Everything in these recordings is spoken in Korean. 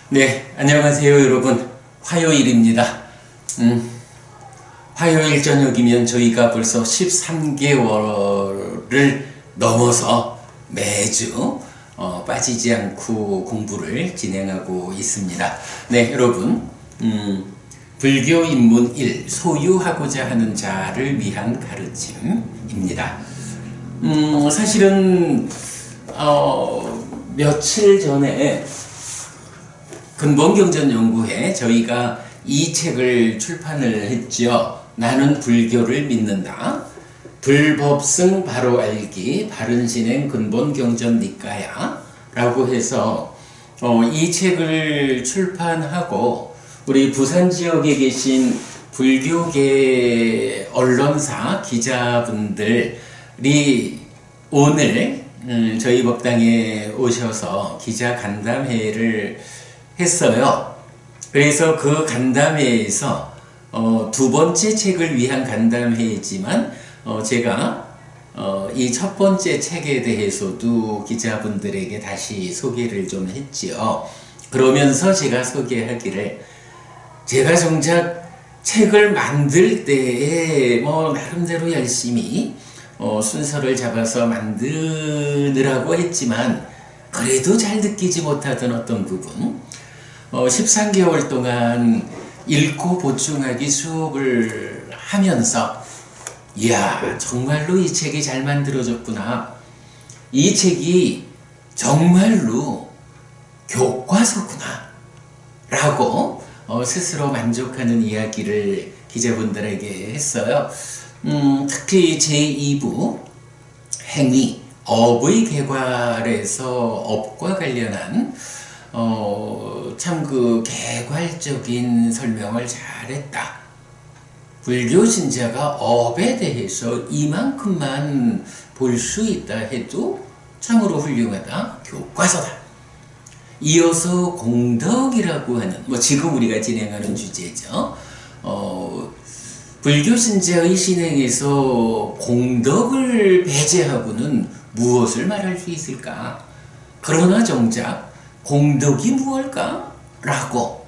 네, 안녕하세요 여러분. 화요일입니다. 화요일 저녁이면 저희가 벌써 13개월을 넘어서 매주 빠지지 않고 공부를 진행하고 있습니다. 네, 여러분. 불교 입문 1, 소유하고자 하는 자를 위한 가르침입니다. 사실은 며칠 전에 근본경전연구회 저희가 이 책을 출판을 했죠. 나는 불교를 믿는다. 불법승 바로 알기 바른신행 근본경전 니까야 라고 해서 이 책을 출판하고 우리 부산 지역에 계신 불교계 언론사 기자분들이 오늘 저희 법당에 오셔서 기자 간담회를 했어요. 그래서 그 간담회에서 두 번째 책을 위한 간담회이지만 제가 이 첫 번째 책에 대해서도 기자분들에게 다시 소개를 좀 했지요. 그러면서 제가 소개하기를 제가 정작 책을 만들 때에 나름대로 열심히 순서를 잡아서 만드느라고 했지만 그래도 잘 느끼지 못하던 어떤 부분 13개월 동안 읽고 보충하기 수업을 하면서 이야 정말로 이 책이 잘 만들어졌구나. 이 책이 정말로 교과서구나 라고 스스로 만족하는 이야기를 기자분들에게 했어요. 특히 제2부 행위, 업의 개괄에서 업과 관련한 참 그 개괄적인 설명을 잘했다. 불교 신자가 업에 대해서 이만큼만 볼 수 있다 해도 참으로 훌륭하다. 교과서다. 이어서 공덕이라고 하는 지금 우리가 진행하는 주제죠. 불교 신자의 신행에서 공덕을 배제하고는 무엇을 말할 수 있을까? 그러나 정작 공덕이 무엇일까? 라고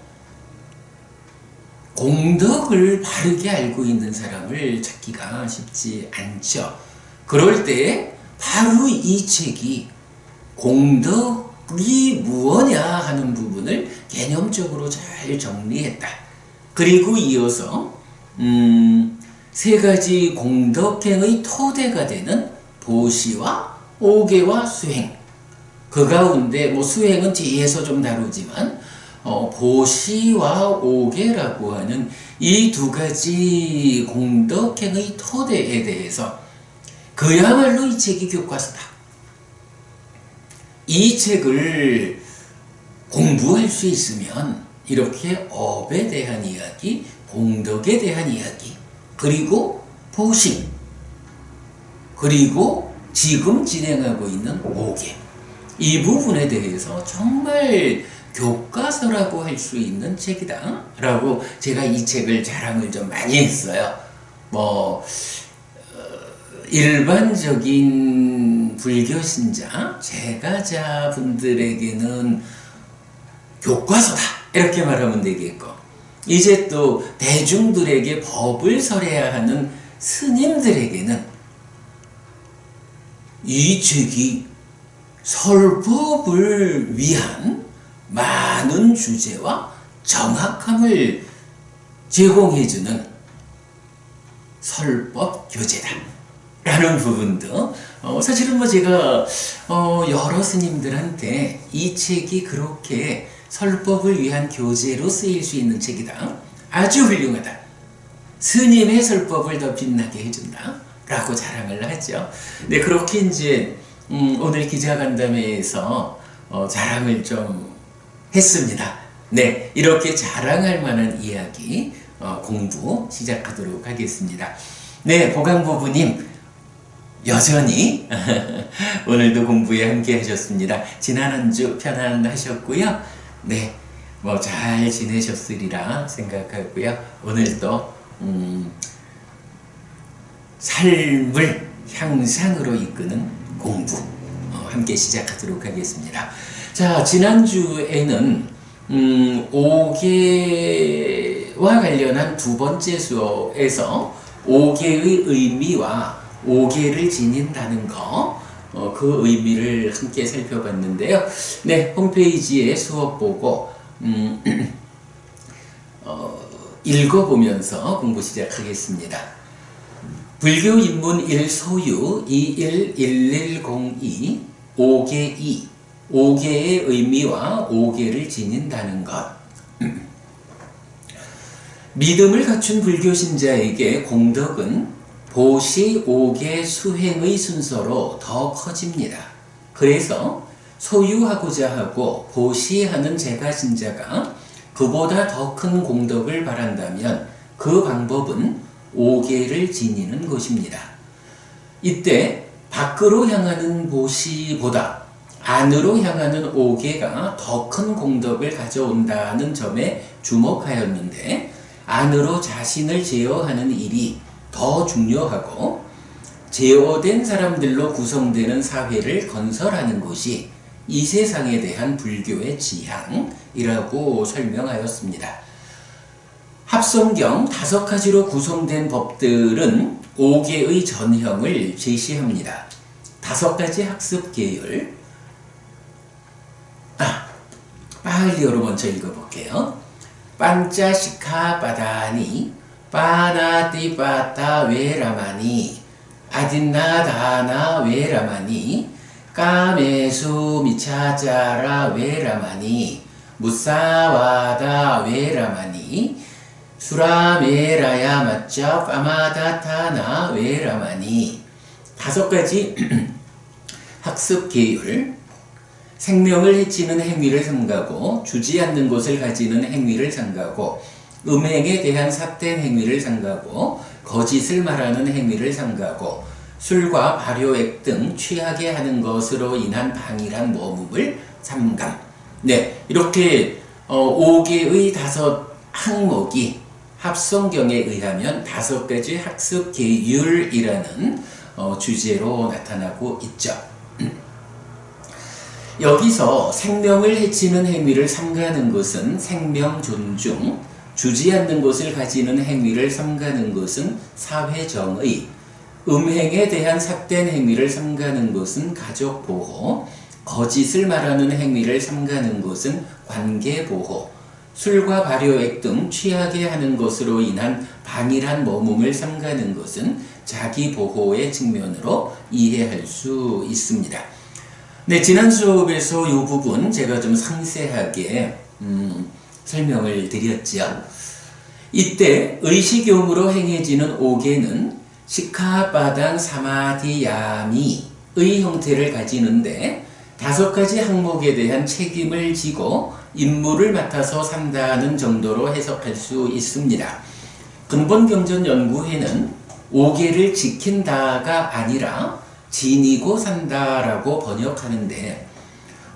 공덕을 바르게 알고 있는 사람을 찾기가 쉽지 않죠. 그럴 때 바로 이 책이 공덕이 무엇냐 하는 부분을 개념적으로 잘 정리했다. 그리고 이어서 세 가지 공덕행의 토대가 되는 보시와 오계와 수행, 그 가운데 수행은 뒤에서 좀 다루지만 보시와 오계라고 하는 이 두 가지 공덕행의 토대에 대해서 그야말로 이 책이 교과서다. 이 책을 공부할 수 있으면 이렇게 업에 대한 이야기, 공덕에 대한 이야기, 그리고 보심, 그리고 지금 진행하고 있는 오계, 이 부분에 대해서 정말 교과서라고 할 수 있는 책이다 라고 제가 이 책을 자랑을 좀 많이 했어요. 일반적인 불교 신자, 제가자 분들에게는 교과서다 이렇게 말하면 되겠고, 이제 또 대중들에게 법을 설해야 하는 스님들에게는 이 책이 설법을 위한 많은 주제와 정확함을 제공해주는 설법 교재다 라는 부분도 사실은 제가 여러 스님들한테 이 책이 그렇게 설법을 위한 교재로 쓰일 수 있는 책이다, 아주 훌륭하다, 스님의 설법을 더 빛나게 해준다 라고 자랑을 하죠. 네, 그렇게 이제 오늘 기자간담회에서 자랑을 좀 했습니다. 네, 이렇게 자랑할 만한 이야기 공부 시작하도록 하겠습니다. 네, 보강부부님 여전히 오늘도 공부에 함께 하셨습니다. 지난 한 주 편안하셨고요. 네, 잘 지내셨으리라 생각하고요. 오늘도 삶을 향상으로 이끄는 공부 함께 시작하도록 하겠습니다. 자, 지난주에는 오계와 관련한 두 번째 수업에서 오계의 의미와 오계를 지닌다는 거, 그 의미를 함께 살펴봤는데요. 네, 홈페이지에 수업 보고 읽어보면서 공부 시작하겠습니다. 불교 입문 1 소유 211102 오계 2 오계의 의미와 오계를 지닌다는 것. 믿음을 갖춘 불교 신자에게 공덕은 보시, 오계, 수행의 순서로 더 커집니다. 그래서 소유하고자 하고 보시하는 제가 신자가 그보다 더 큰 공덕을 바란다면 그 방법은 오계를 지니는 것입니다. 이때 밖으로 향하는 보시보다 안으로 향하는 오계가 더 큰 공덕을 가져온다는 점에 주목하였는데, 안으로 자신을 제어하는 일이 더 중요하고 제어된 사람들로 구성되는 사회를 건설하는 것이 이 세상에 대한 불교의 지향이라고 설명하였습니다. 합성경 5가지로 구성된 법들은 오계의 전형을 제시합니다. 5가지 학습 계열. 파할리어로 먼저 읽어볼게요. 판짜시카바다니 파나티파타 웨라마니 아딘나다나 웨라마니 까메수 미차자라 웨라마니 무사와다 웨라마니 수라메라야 마짜 파마다타나 웨라마니. 5가지 학습 계율. 생명을 해치는 행위를 삼가고 주지 않는 것을 가지는 행위를 삼가고 음행에 대한 삿된 행위를 삼가고 거짓을 말하는 행위를 삼가고 술과 발효액 등 취하게 하는 것으로 인한 방일한 머금을 삼감. 네, 이렇게 5개의 5 항목이 합성경에 의하면 5가지 학습 계율이라는 주제로 나타나고 있죠. 여기서 생명을 해치는 행위를 삼가는 것은 생명 존중, 주지 않는 것을 가지는 행위를 삼가는 것은 사회정의, 음행에 대한 삿된 행위를 삼가는 것은 가족보호, 거짓을 말하는 행위를 삼가는 것은 관계보호, 술과 발효액 등 취하게 하는 것으로 인한 방일한 머금을 삼가는 것은 자기보호의 측면으로 이해할 수 있습니다. 네, 지난 수업에서 이 부분 제가 좀 상세하게 설명을 드렸죠. 이때 의식용으로 행해지는 오계는 시카바당 사마디야미의 형태를 가지는데 5가지 항목에 대한 책임을 지고 임무를 맡아서 산다는 정도로 해석할 수 있습니다. 근본경전연구회는 오계를 지킨다가 아니라 지니고 산다라고 번역하는데,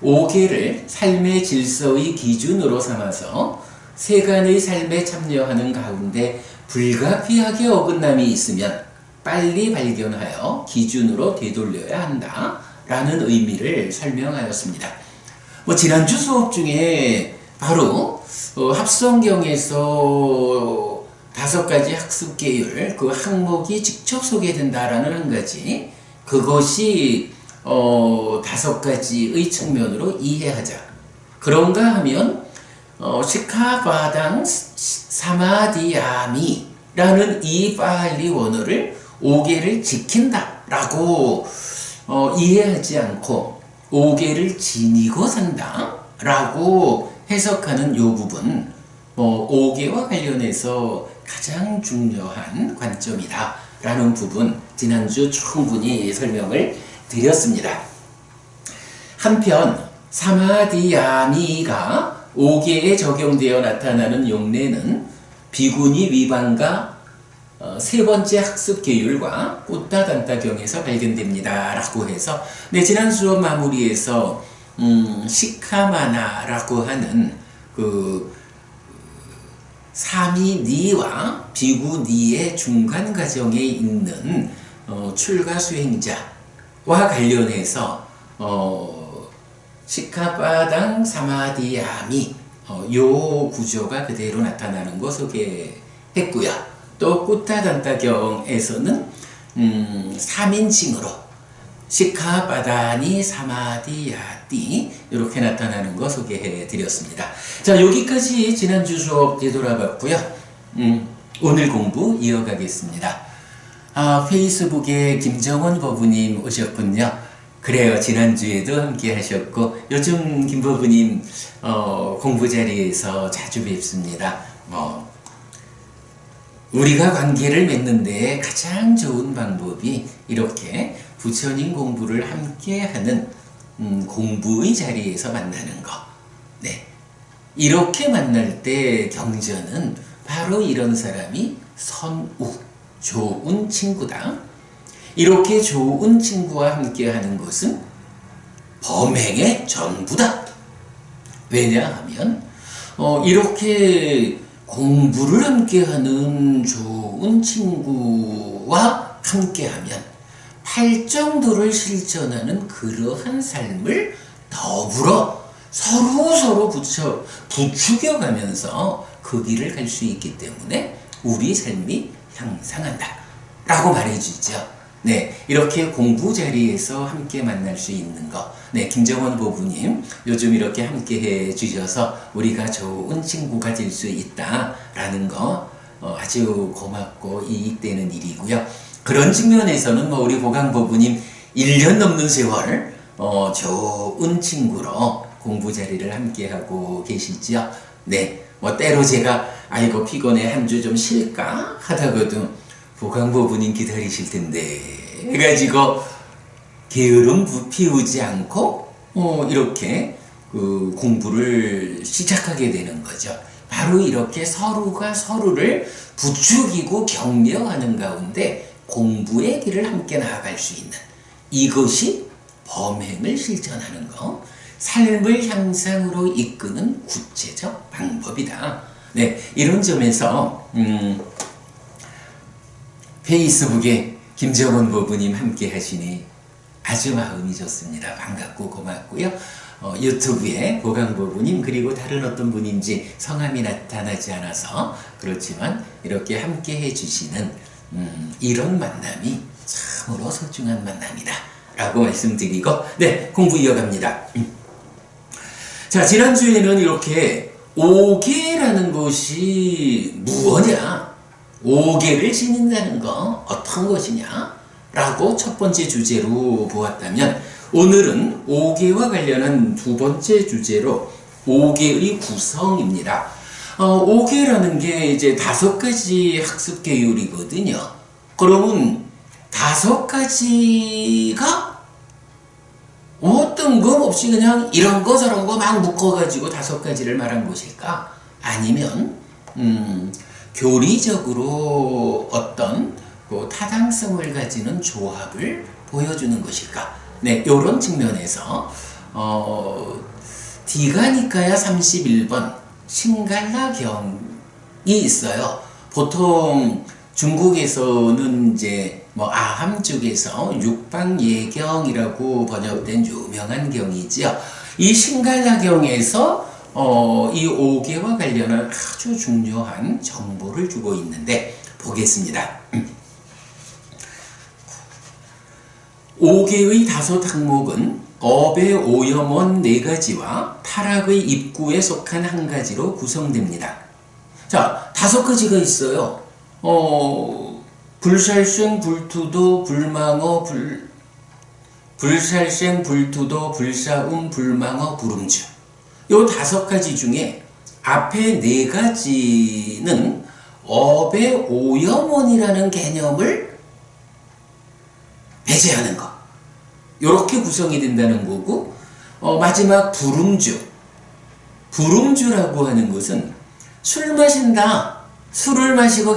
오계를 삶의 질서의 기준으로 삼아서 세간의 삶에 참여하는 가운데 불가피하게 어긋남이 있으면 빨리 발견하여 기준으로 되돌려야 한다 라는 의미를 설명하였습니다. 지난주 수업 중에 바로 합성경에서 5가지 학습 계율, 그 항목이 직접 소개된다라는 한 가지, 그것이 5가지의 측면으로 이해하자. 그런가 하면 시카바당 사마디야미라는 이 파할리 원어를 5계를 지킨다라고 이해하지 않고 5계를 지니고 산다라고 해석하는 이 부분, 5계와 관련해서 가장 중요한 관점이다라는 부분 지난주 충분히 설명을 드렸습니다. 한편 사마디야미가 5계에 적용되어 나타나는 용례는 비구니 위반과 3번째 학습 계율과 꽃다단다경에서 발견됩니다 라고 해서, 네, 지난 수업 마무리에서 시카마나라고 하는 그 사미니와 비구니의 중간 과정에 있는 출가 수행자와 관련해서 시카바당 사마디야미 요 구조가 그대로 나타나는 거 소개했고요. 또 꾸타단타경에서는 3인칭으로 시카 바다니 사마디 야띠 이렇게 나타나는 거 소개해 드렸습니다. 자, 여기까지 지난주 수업 되돌아봤고요. 오늘 공부 이어가겠습니다. 페이스북에 김정원 법우님 오셨군요. 그래요. 지난주에도 함께 하셨고 요즘 김 법우님 공부 자리에서 자주 뵙습니다. 우리가 관계를 맺는데 가장 좋은 방법이 이렇게 부처님 공부를 함께하는 공부의 자리에서 만나는 거. 네, 이렇게 만날 때 경전은 바로 이런 사람이 선우, 좋은 친구다. 이렇게 좋은 친구와 함께하는 것은 범행의 전부다. 왜냐하면 이렇게 공부를 함께하는 좋은 친구와 함께하면 팔정도를 실천하는 그러한 삶을 더불어 서로 부추겨가면서 그 길을 갈 수 있기 때문에 우리 삶이 향상한다 라고 말해주죠. 네, 이렇게 공부 자리에서 함께 만날 수 있는 거. 네, 김정원 보부님 요즘 이렇게 함께 해주셔서 우리가 좋은 친구가 될 수 있다라는 거 아주 고맙고 이익되는 일이고요. 그런 측면에서는 우리 고강 보부님 1년 넘는 세월 좋은 친구로 공부 자리를 함께 하고 계시죠. 네, 때로 제가 아이고 피곤해 한 주 좀 쉴까 하다가도 보강보부님 기다리실 텐데 해가지고 게으름 피우지 않고 이렇게 그 공부를 시작하게 되는 거죠. 바로 이렇게 서로가 서로를 부추기고 격려하는 가운데 공부의 길을 함께 나아갈 수 있는 이것이 범행을 실천하는 거, 삶을 향상으로 이끄는 구체적 방법이다. 네, 이런 점에서 페이스북에 김정원 보부님 함께 하시니 아주 마음이 좋습니다. 반갑고 고맙고요. 유튜브에 보강 보부님 그리고 다른 어떤 분인지 성함이 나타나지 않아서 그렇지만 이렇게 함께 해주시는 이런 만남이 참으로 소중한 만남이다 라고 말씀드리고 네, 공부 이어갑니다. 자, 지난주에는 이렇게 오계라는 것이 무엇이냐, 오계를 지닌다는 거 어떤 것이냐 라고 첫 번째 주제로 보았다면 오늘은 오계와 관련한 두 번째 주제로 오계의 구성입니다. 오계라는 게 이제 5가지 학습 계율이거든요. 그러면 5가지가 어떤 것 없이 그냥 이런 거 저런 거 막 묶어가지고 5가지를 말한 것일까? 아니면 교리적으로 어떤 그 타당성을 가지는 조합을 보여주는 것일까? 네, 이런 측면에서 디가니카야 31번 신갈라경이 있어요. 보통 중국에서는 이제 아함 쪽에서 육방예경이라고 번역된 유명한 경이지요. 이 신갈라경에서 이 오계와 관련한 아주 중요한 정보를 주고 있는데 보겠습니다. 오계의 5 항목은 업의 오염원 4가지와 타락의 입구에 속한 1가지로 구성됩니다. 자, 5가지가 있어요. 불살생, 불투도, 불망어, 불살생, 불투도, 불사움, 불망어, 불음주. 요 5가지 중에 앞에 4가지는 업의 오염원이라는 개념을 배제하는 것. 요렇게 구성이 된다는 거고, 마지막 불음주. 불음주라고 하는 것은 술 마신다, 술을 마시고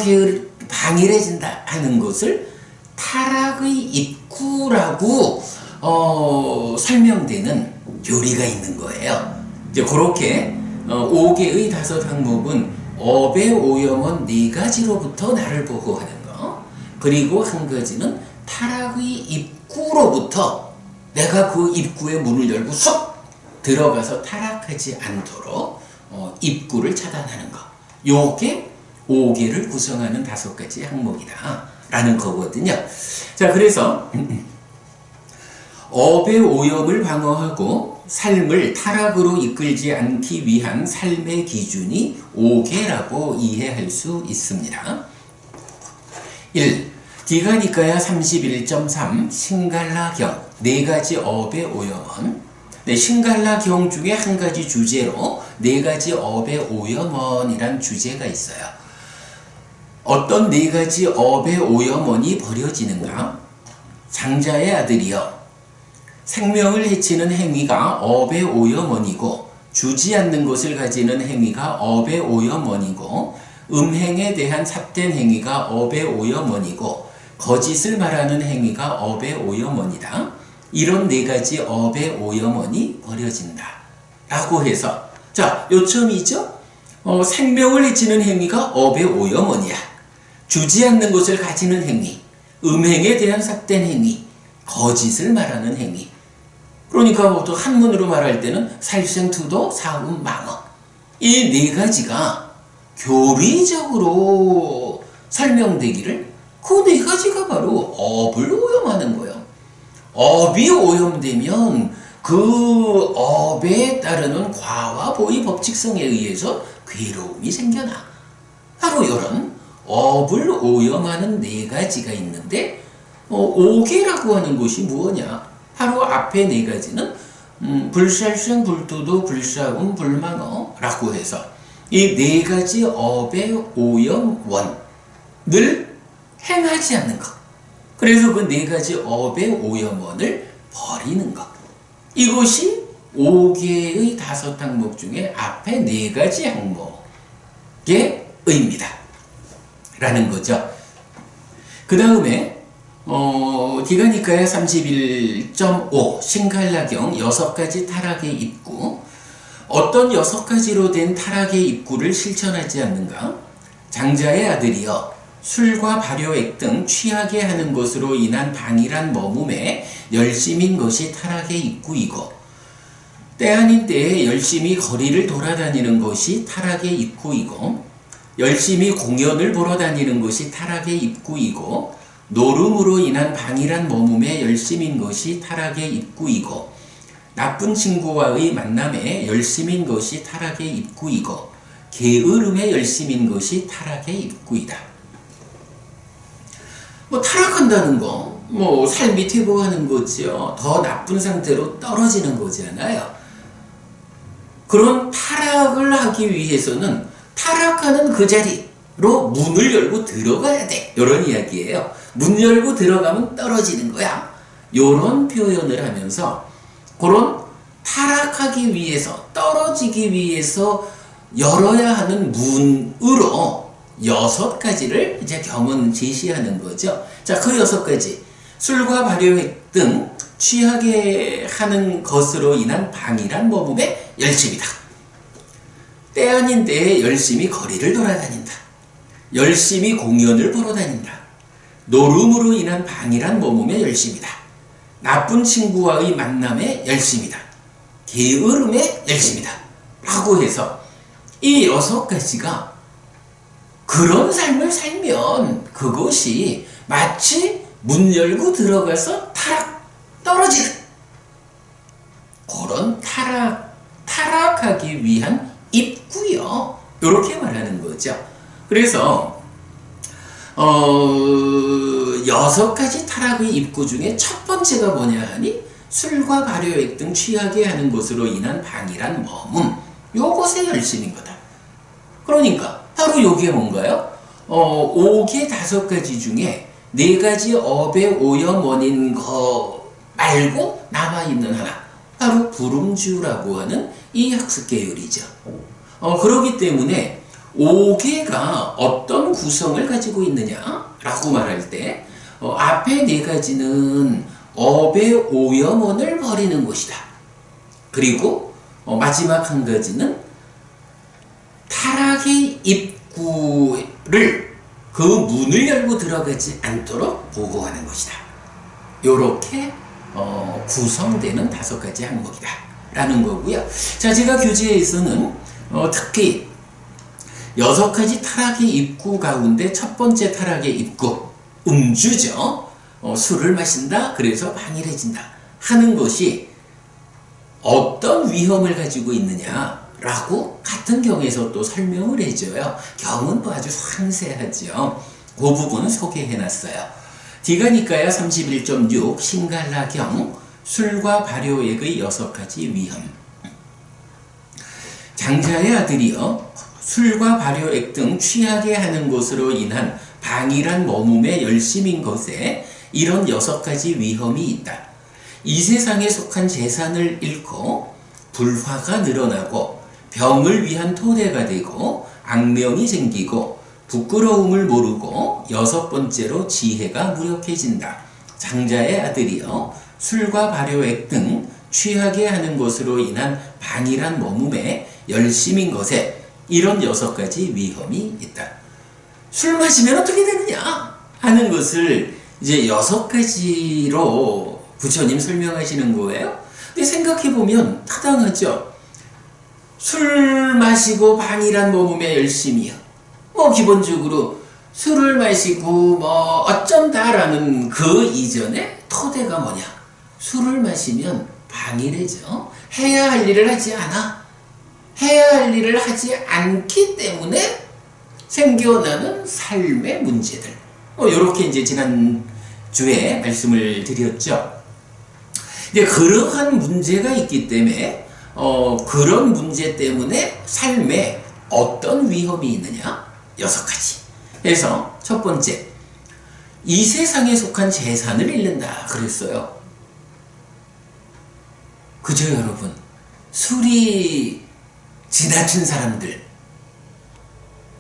방일해진다 하는 것을 타락의 입구라고 설명되는 교리가 있는 거예요. 이제 그렇게 5개의 5 항목은 업의 오염원 4가지로부터 나를 보호하는 거, 그리고 1가지는 타락의 입구로부터 내가 그 입구에 문을 열고 쏙 들어가서 타락하지 않도록 입구를 차단하는 거. 요게 5개를 구성하는 5가지 항목이다 라는 거거든요. 자, 그래서 업의 오염을 방어하고 삶을 타락으로 이끌지 않기 위한 삶의 기준이 5개라고 이해할 수 있습니다. 1. 디가니까야 31.3 신갈라경 4가지 업의 오염원. 네, 신갈라경 중에 한 가지 주제로 4가지 업의 오염원이란 주제가 있어요. 어떤 4가지 업의 오염원이 버려지는가? 장자의 아들이여, 생명을 해치는 행위가 업의 오염원이고 주지 않는 것을 가지는 행위가 업의 오염원이고 음행에 대한 삿된 행위가 업의 오염원이고 거짓을 말하는 행위가 업의 오염원이다. 이런 4가지 업의 오염원이 버려진다 라고 해서, 자, 요점이죠? 생명을 해치는 행위가 업의 오염원이야. 주지 않는 것을 가지는 행위, 음행에 대한 삿된 행위, 거짓을 말하는 행위. 그러니까 또 한문으로 말할 때는 살생투도 사음망어. 이 4가지가 교리적으로 설명되기를, 그 4가지가 바로 업을 오염하는 거예요. 업이 오염되면 그 업에 따르는 과와 보의 법칙성에 의해서 괴로움이 생겨나. 바로 이런 업을 오염하는 4가지가 있는데 5개라고 하는 것이 무엇냐? 바로 앞에 4가지는 불살생, 불투도, 불사음, 불망어라고 해서 이 4가지 업의 오염원을 행하지 않는 것. 그래서 그 4가지 업의 오염원을 버리는 것. 이것이 5개의 5항목 중에 앞에 4가지 항목의 의미다 라는 거죠. 그 다음에 디가니까야 31.5 신갈라경 6가지 타락의 입구. 어떤 6가지로 된 타락의 입구를 실천하지 않는가? 장자의 아들이여, 술과 발효액 등 취하게 하는 것으로 인한 방일한 머뭅에 열심인 것이 타락의 입구이고, 때 아닌 때에 열심히 거리를 돌아다니는 것이 타락의 입구이고, 열심히 공연을 보러 다니는 것이 타락의 입구이고, 노름으로 인한 방일한 머뭅에 열심인 것이 타락의 입구이고, 나쁜 친구와의 만남에 열심인 것이 타락의 입구이고, 게으름에 열심인 것이 타락의 입구이다. 타락한다는 거, 삶이 퇴보하는 거죠. 더 나쁜 상태로 떨어지는 거잖아요. 그런 타락을 하기 위해서는 타락하는 그 자리로 문을 열고 들어가야 돼. 이런 이야기예요. 문 열고 들어가면 떨어지는 거야. 이런 표현을 하면서 그런 타락하기 위해서, 떨어지기 위해서 열어야 하는 문으로 6가지를 이제 경은 제시하는 거죠. 자, 그 6가지. 술과 발효액 등 취하게 하는 것으로 인한 방일한 머뭅에 열심이다. 때 아닌 때에 열심히 거리를 돌아다닌다. 열심히 공연을 보러 다닌다. 노름으로 인한 방일한 머뭅에 열심이다. 나쁜 친구와의 만남에 열심이다. 게으름에 열심이다. 라고 해서 이 6가지가 그런 삶을 살면 그것이 마치 문 열고 들어가서 떨어지는 그런 타락하기 위한 입구요. 이렇게 말하는 거죠. 그래서 6가지 타락의 입구 중에 첫 번째가 뭐냐 하니 술과 발효액 등 취하게 하는 것으로 인한 방일한 머뭅, 요것에 열심인 거다. 그러니까 바로 요게 뭔가요? 5개 5가지 중에 4가지 업의 오염 원인 거 말고 남아있는 하나, 바로 불음주라고 하는 이 학습 계율이죠. 그렇기 때문에 5개가 어떤 구성을 가지고 있느냐라고 말할 때 앞에 4가지는 업의 오염원을 버리는 것이다. 그리고 마지막 한 가지는 타락의 입구를 그 문을 열고 들어가지 않도록 보호하는 것이다. 요렇게 구성되는 5가지 항목이다 라는 거고요. 자, 제가 교재에서는 특히 6가지 타락의 입구 가운데 첫 번째 타락의 입구, 음주죠. 술을 마신다, 그래서 방일해진다 하는 것이 어떤 위험을 가지고 있느냐라고 같은 경에서 또 설명을 해줘요. 경은 또 아주 상세하죠. 그 부분 소개해놨어요. 디가니까야 31.6 신갈라경 술과 발효액의 6가지 위험. 장자의 아들이여 술과 발효액 등 취하게 하는 것으로 인한 방일한 머뭅의 열심인 것에 이런 6가지 위험이 있다. 이 세상에 속한 재산을 잃고 불화가 늘어나고 병을 위한 토대가 되고 악명이 생기고 부끄러움을 모르고 6번째로 지혜가 무력해진다. 장자의 아들이여 술과 발효액 등 취하게 하는 것으로 인한 방일한 머뭅의 열심인 것에 이런 6가지 위험이 있다. 술 마시면 어떻게 되느냐 하는 것을 이제 6가지로 부처님 설명하시는 거예요. 근데 생각해보면 타당하죠. 술 마시고 방일한 머뭅의 열심이요. 기본적으로 술을 마시고 어쩐다라는 그 이전에 토대가 뭐냐? 술을 마시면 방일해져. 해야 할 일을 하지 않아. 해야 할 일을 하지 않기 때문에 생겨나는 삶의 문제들. 요렇게 이제 지난주에 말씀을 드렸죠. 이제 그러한 문제가 있기 때문에, 그런 문제 때문에 삶에 어떤 위험이 있느냐? 6가지. 그래서 첫 번째, 이 세상에 속한 재산을 잃는다 그랬어요. 그죠, 여러분? 술이 지나친 사람들,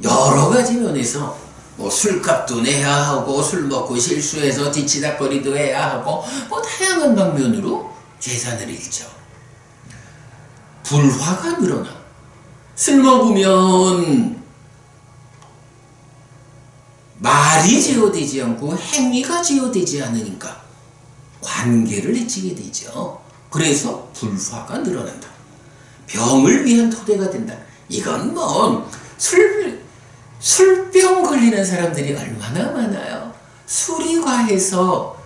여러 가지 면에서 술값도 내야 하고 술 먹고 실수해서 뒤치다거리도 해야 하고 다양한 방면으로 재산을 잃죠. 불화가 늘어나. 술 먹으면 말이 제어되지 않고 행위가 제어되지 않으니까 관계를 해치게 되죠. 그래서 불화가 늘어난다. 병을 위한 토대가 된다. 이건 술병 걸리는 사람들이 얼마나 많아요. 술이 과해서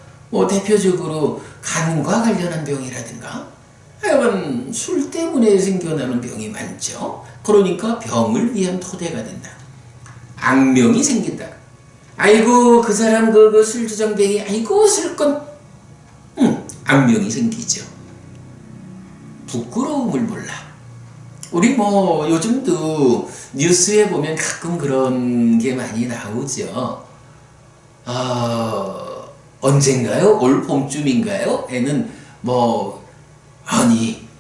대표적으로 간과 관련한 병이라든가 하여간 술 때문에 생겨나는 병이 많죠. 그러니까 병을 위한 토대가 된다. 악명이 생긴다. 아이고 그 사람 그 술주정뱅이, 아이고 술꾼, 악명이 생기죠. 부끄러움을 몰라. 우리 요즘도 뉴스에 보면 가끔 그런 게 많이 나오죠. 언젠가요? 올 봄쯤인가요? 에는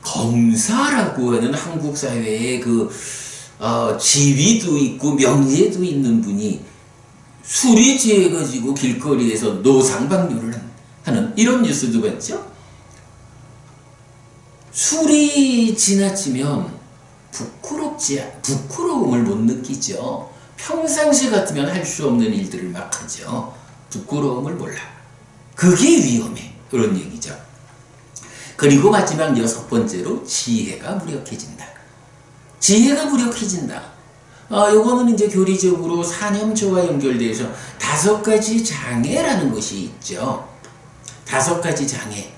검사라고 하는 한국 사회에 지위도 있고 명예도 있는 분이 술이 취해가지고 길거리에서 노상방뇨를 하는 이런 뉴스도 봤죠? 술이 지나치면 부끄러움을 못 느끼죠. 평상시 같으면 할 수 없는 일들을 막 하죠. 부끄러움을 몰라. 그게 위험해. 그런 얘기죠. 그리고 마지막 6번째로 지혜가 무력해진다. 지혜가 무력해진다. 요거는 이제 교리적으로 사념초와 연결돼서 5가지 장애라는 것이 있죠. 5가지 장애.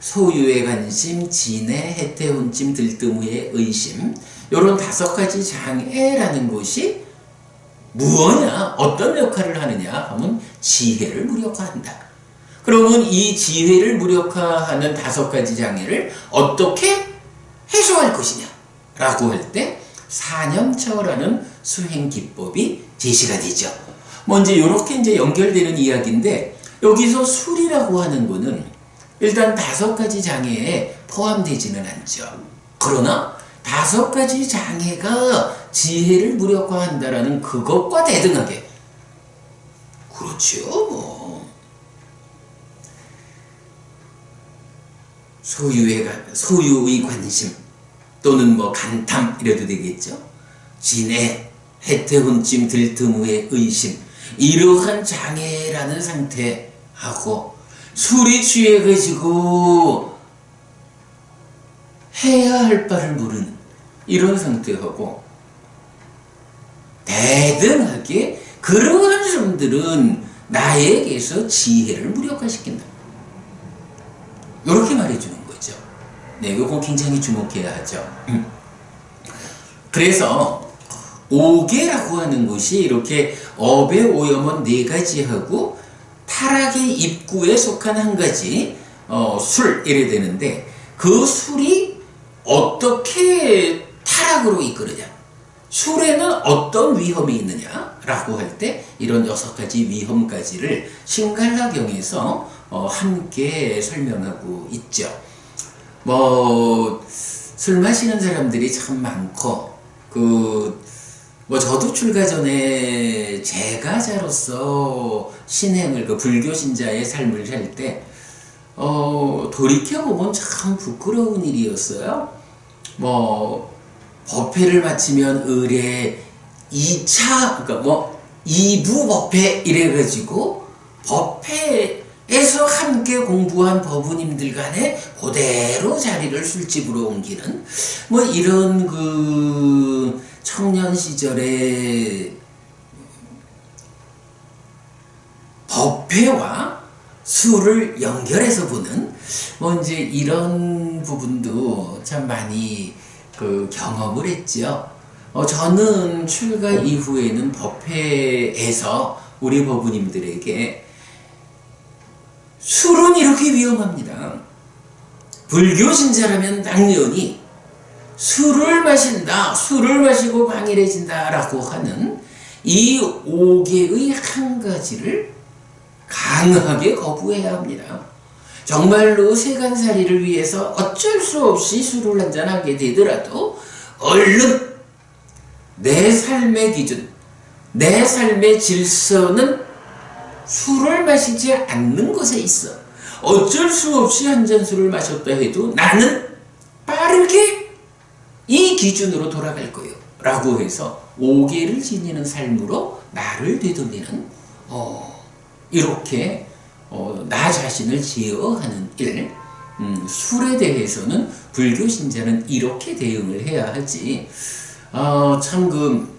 소유의 관심, 진해, 해태혼침, 들뜸의 의심, 이런 5가지 장애라는 것이 무엇이냐, 어떤 역할을 하느냐 하면 지혜를 무력화한다. 그러면 이 지혜를 무력화하는 5가지 장애를 어떻게 해소할 것이냐 라고 할 때 사념처라는 수행 기법이 제시가 되죠. 이제 이렇게 이제 연결되는 이야기인데, 여기서 술이라고 하는 거는 일단 5가지 장애에 포함되지는 않죠. 그러나 5가지 장애가 지혜를 무력화한다라는 그것과 대등하게, 그렇죠. 소유의 관심 또는 간탐 이래도 되겠죠. 진해, 해태혼침, 들뜸의 의심, 이러한 장애라는 상태하고 술이 취해가지고 해야 할 바를 모르는 이런 상태하고 대등하게 그러한 사람들은 나에게서 지혜를 무력화시킨다. 이렇게 말해주는 거죠. 네, 이거 굉장히 주목해야 하죠. 그래서 오계라고 하는 것이 이렇게 업의 오염은 4가지하고 타락의 입구에 속한 한 가지 술 이래 되는데 그 술이 어떻게 타락으로 이끄느냐, 술에는 어떤 위험이 있느냐라고 할 때 이런 6가지 위험까지를 신갈라경에서 함께 설명하고 있죠. 술 마시는 사람들이 참 많고 저도 출가 전에 제가자로서 신행을 불교 신자의 삶을 살 때 돌이켜보면 참 부끄러운 일이었어요. 법회를 마치면 의례 2차, 2부 법회 이래가지고 법회에서 함께 공부한 법우님들 간에 그대로 자리를 술집으로 옮기는 이런 청년 시절에 법회와 술을 연결해서 보는 이제 이런 부분도 참 많이 경험을 했죠. 저는 출가 이후에는 법회에서 우리 법우님들에게 술은 이렇게 위험합니다. 불교 신자라면 당연히 술을 마신다, 술을 마시고 방일해진다 라고 하는 이 5개의 한 가지를 강하게 거부해야 합니다. 정말로 세간살이를 위해서 어쩔 수 없이 술을 한잔하게 되더라도 얼른 내 삶의 기준, 내 삶의 질서는 술을 마시지 않는 것에 있어. 어쩔 수 없이 한 잔 술을 마셨다 해도 나는 빠르게 이 기준으로 돌아갈 거예요 라고 해서 5계를 지니는 삶으로 나를 되돌리는 이렇게 나 자신을 제어하는 일, 술에 대해서는 불교 신자는 이렇게 대응을 해야 하지. 참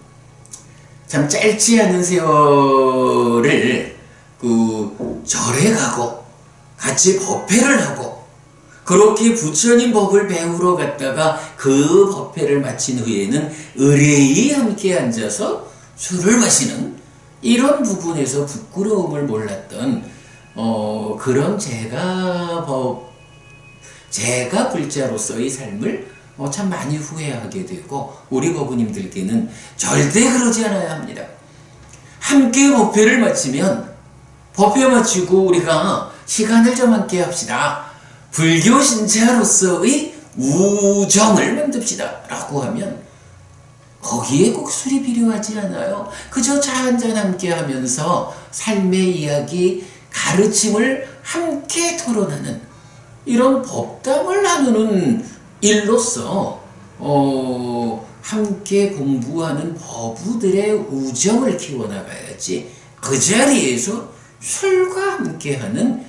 짧지 않은 세월을 절에 가고 같이 법회를 하고 그렇게 부처님 법을 배우러 갔다가 그 법회를 마친 후에는 의뢰히 함께 앉아서 술을 마시는 이런 부분에서 부끄러움을 몰랐던 그런 제가 불자로서의 삶을 참 많이 후회하게 되고 우리 법우님들께는 절대 그러지 않아야 합니다. 함께 법회를 마치면 법회 마치고 우리가 시간을 좀 함께 합시다. 불교 신자로서의 우정을 만듭시다 라고 하면 거기에 꼭 술이 필요하지 않아요. 그저 차 한잔 함께 하면서 삶의 이야기, 가르침을 함께 토론하는 이런 법담을 나누는 일로서 함께 공부하는 법우들의 우정을 키워나가야지 그 자리에서 술과 함께하는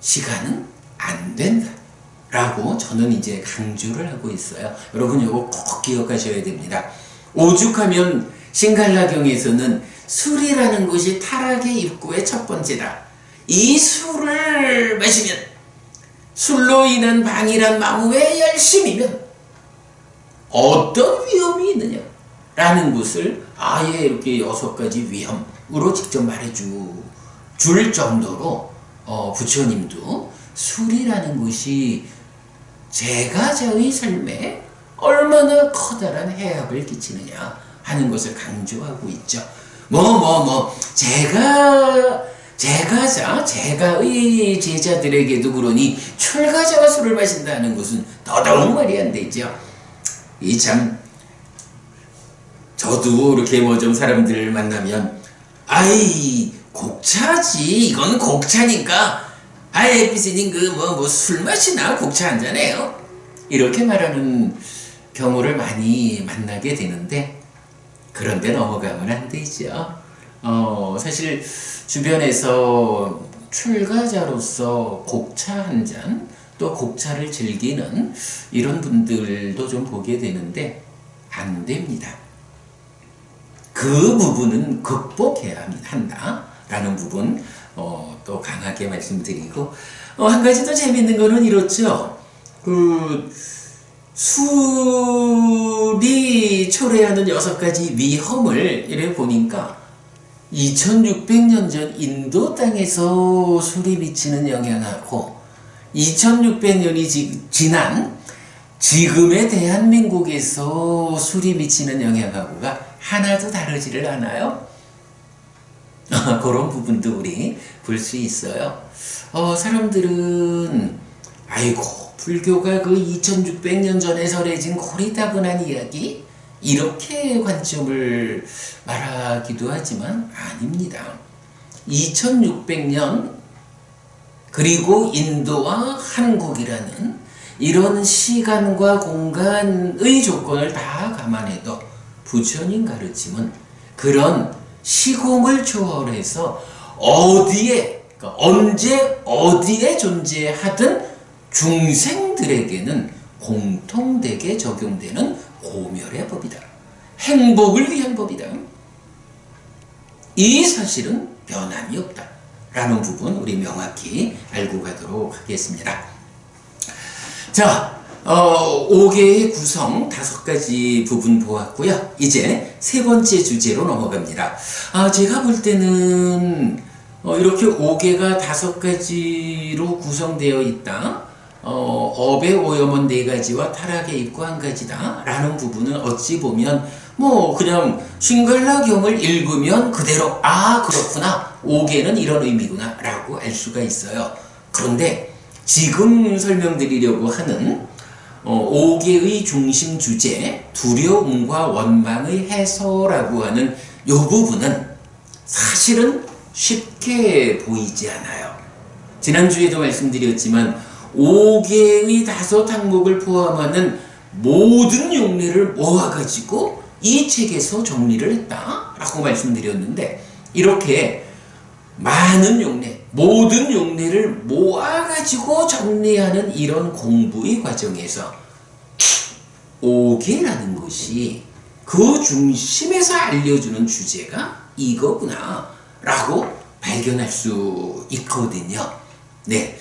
시간은 안 된다 라고 저는 이제 강조를 하고 있어요. 여러분 이거 꼭 기억하셔야 됩니다. 오죽하면 신갈라경에서는 술이라는 것이 타락의 입구의 첫 번째다. 이 술을 마시면 술로 인한 방일한 마음의 열심이면 어떤 위험이 있느냐 라는 것을 아예 이렇게 6가지 위험으로 직접 말해줄 정도로 부처님도 술이라는 것이 제가자의 삶에 얼마나 커다란 해악을 끼치느냐 하는 것을 강조하고 있죠. 제가의 제자들에게도 그러니 출가자가 술을 마신다는 것은 더더욱 말이 안 되죠. 저도 이렇게 좀 사람들 만나면 곡차지, 이건 곡차니까 에피스님 술 마시나 곡차 한잔해요 이렇게 말하는 경우를 많이 만나게 되는데 그런데 넘어가면 안 되죠. 사실 주변에서 출가자로서 곡차 한 잔 또 곡차를 즐기는 이런 분들도 좀 보게 되는데 안 됩니다. 그 부분은 극복해야 한다라는 부분 또 강하게 말씀드리고 한 가지 더 재밌는 거는 이렇죠. 술이 초래하는 6가지 위험을 이래 보니까 2600년 전 인도 땅에서 술이 미치는 영향하고 2600년이 지난 지금의 대한민국에서 술이 미치는 영향하고가 하나도 다르지를 않아요. 그런 부분도 우리 볼 수 있어요. 사람들은 아이고 불교가 그 2600년 전에 설해진 고리타분한 이야기 이렇게 관점을 말하기도 하지만 아닙니다. 2600년 그리고 인도와 한국이라는 이런 시간과 공간의 조건을 다 감안해도 부처님 가르침은 그런 시공을 초월해서 어디에 그러니까 언제 어디에 존재하든 중생들에게는 공통되게 적용되는 고멸의 법이다. 행복을 위한 법이다. 이 사실은 변함이 없다. 라는 부분 우리 명확히 알고 가도록 하겠습니다. 자, 5개의 구성 5가지 부분 보았고요. 이제 3번째 주제로 넘어갑니다. 제가 볼 때는 이렇게 5개가 5가지로 구성되어 있다. 업의 오염은 4가지와 타락의 입구 1가지다. 라는 부분은 어찌 보면 그냥 싱갈라경을 읽으면 그대로 그렇구나. 5개는 이런 의미구나. 라고 알 수가 있어요. 그런데 지금 설명드리려고 하는 5개의 중심 주제 두려움과 원망의 해소라고 하는 이 부분은 사실은 쉽게 보이지 않아요. 지난주에도 말씀드렸지만 5개의 5항목을 포함하는 모든 용례를 모아가지고 이 책에서 정리를 했다라고 말씀드렸는데 이렇게 많은 용례, 모든 용례를 모아가지고 정리하는 이런 공부의 과정에서 5개라는 것이 그 중심에서 알려주는 주제가 이거구나 라고 발견할 수 있거든요. 네,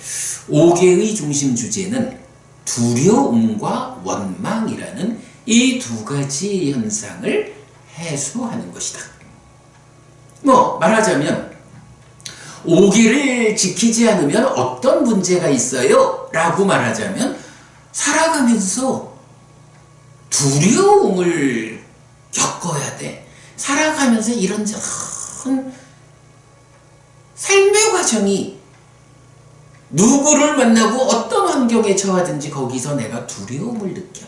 5개의 중심 주제는 두려움과 원망이라는 이 2가지 현상을 해소하는 것이다. 말하자면 5개를 지키지 않으면 어떤 문제가 있어요? 라고 말하자면 살아가면서 두려움을 겪어야 돼. 살아가면서 이런저런 삶의 과정이 누구를 만나고 어떤 환경에 처하든지 거기서 내가 두려움을 느껴.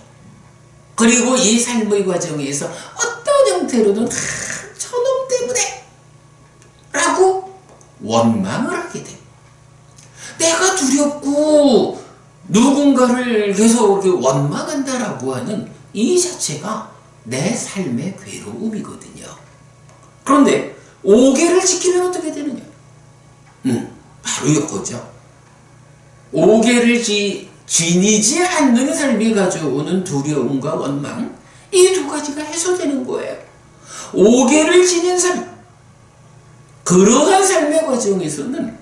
그리고 이 삶의 과정에서 어떤 형태로든 저놈 때문에 라고 원망을 하게 돼. 내가 두렵고 누군가를 계속 원망한다라고 하는 이 자체가 내 삶의 괴로움이거든요. 그런데 5개를 지키면 어떻게 되느냐? 바로 이거죠. 5개를 지니지 않는 삶이 가져오는 두려움과 원망, 이 2가지가 해소되는 거예요. 5개를 지닌 삶, 그러한 삶의 과정에서는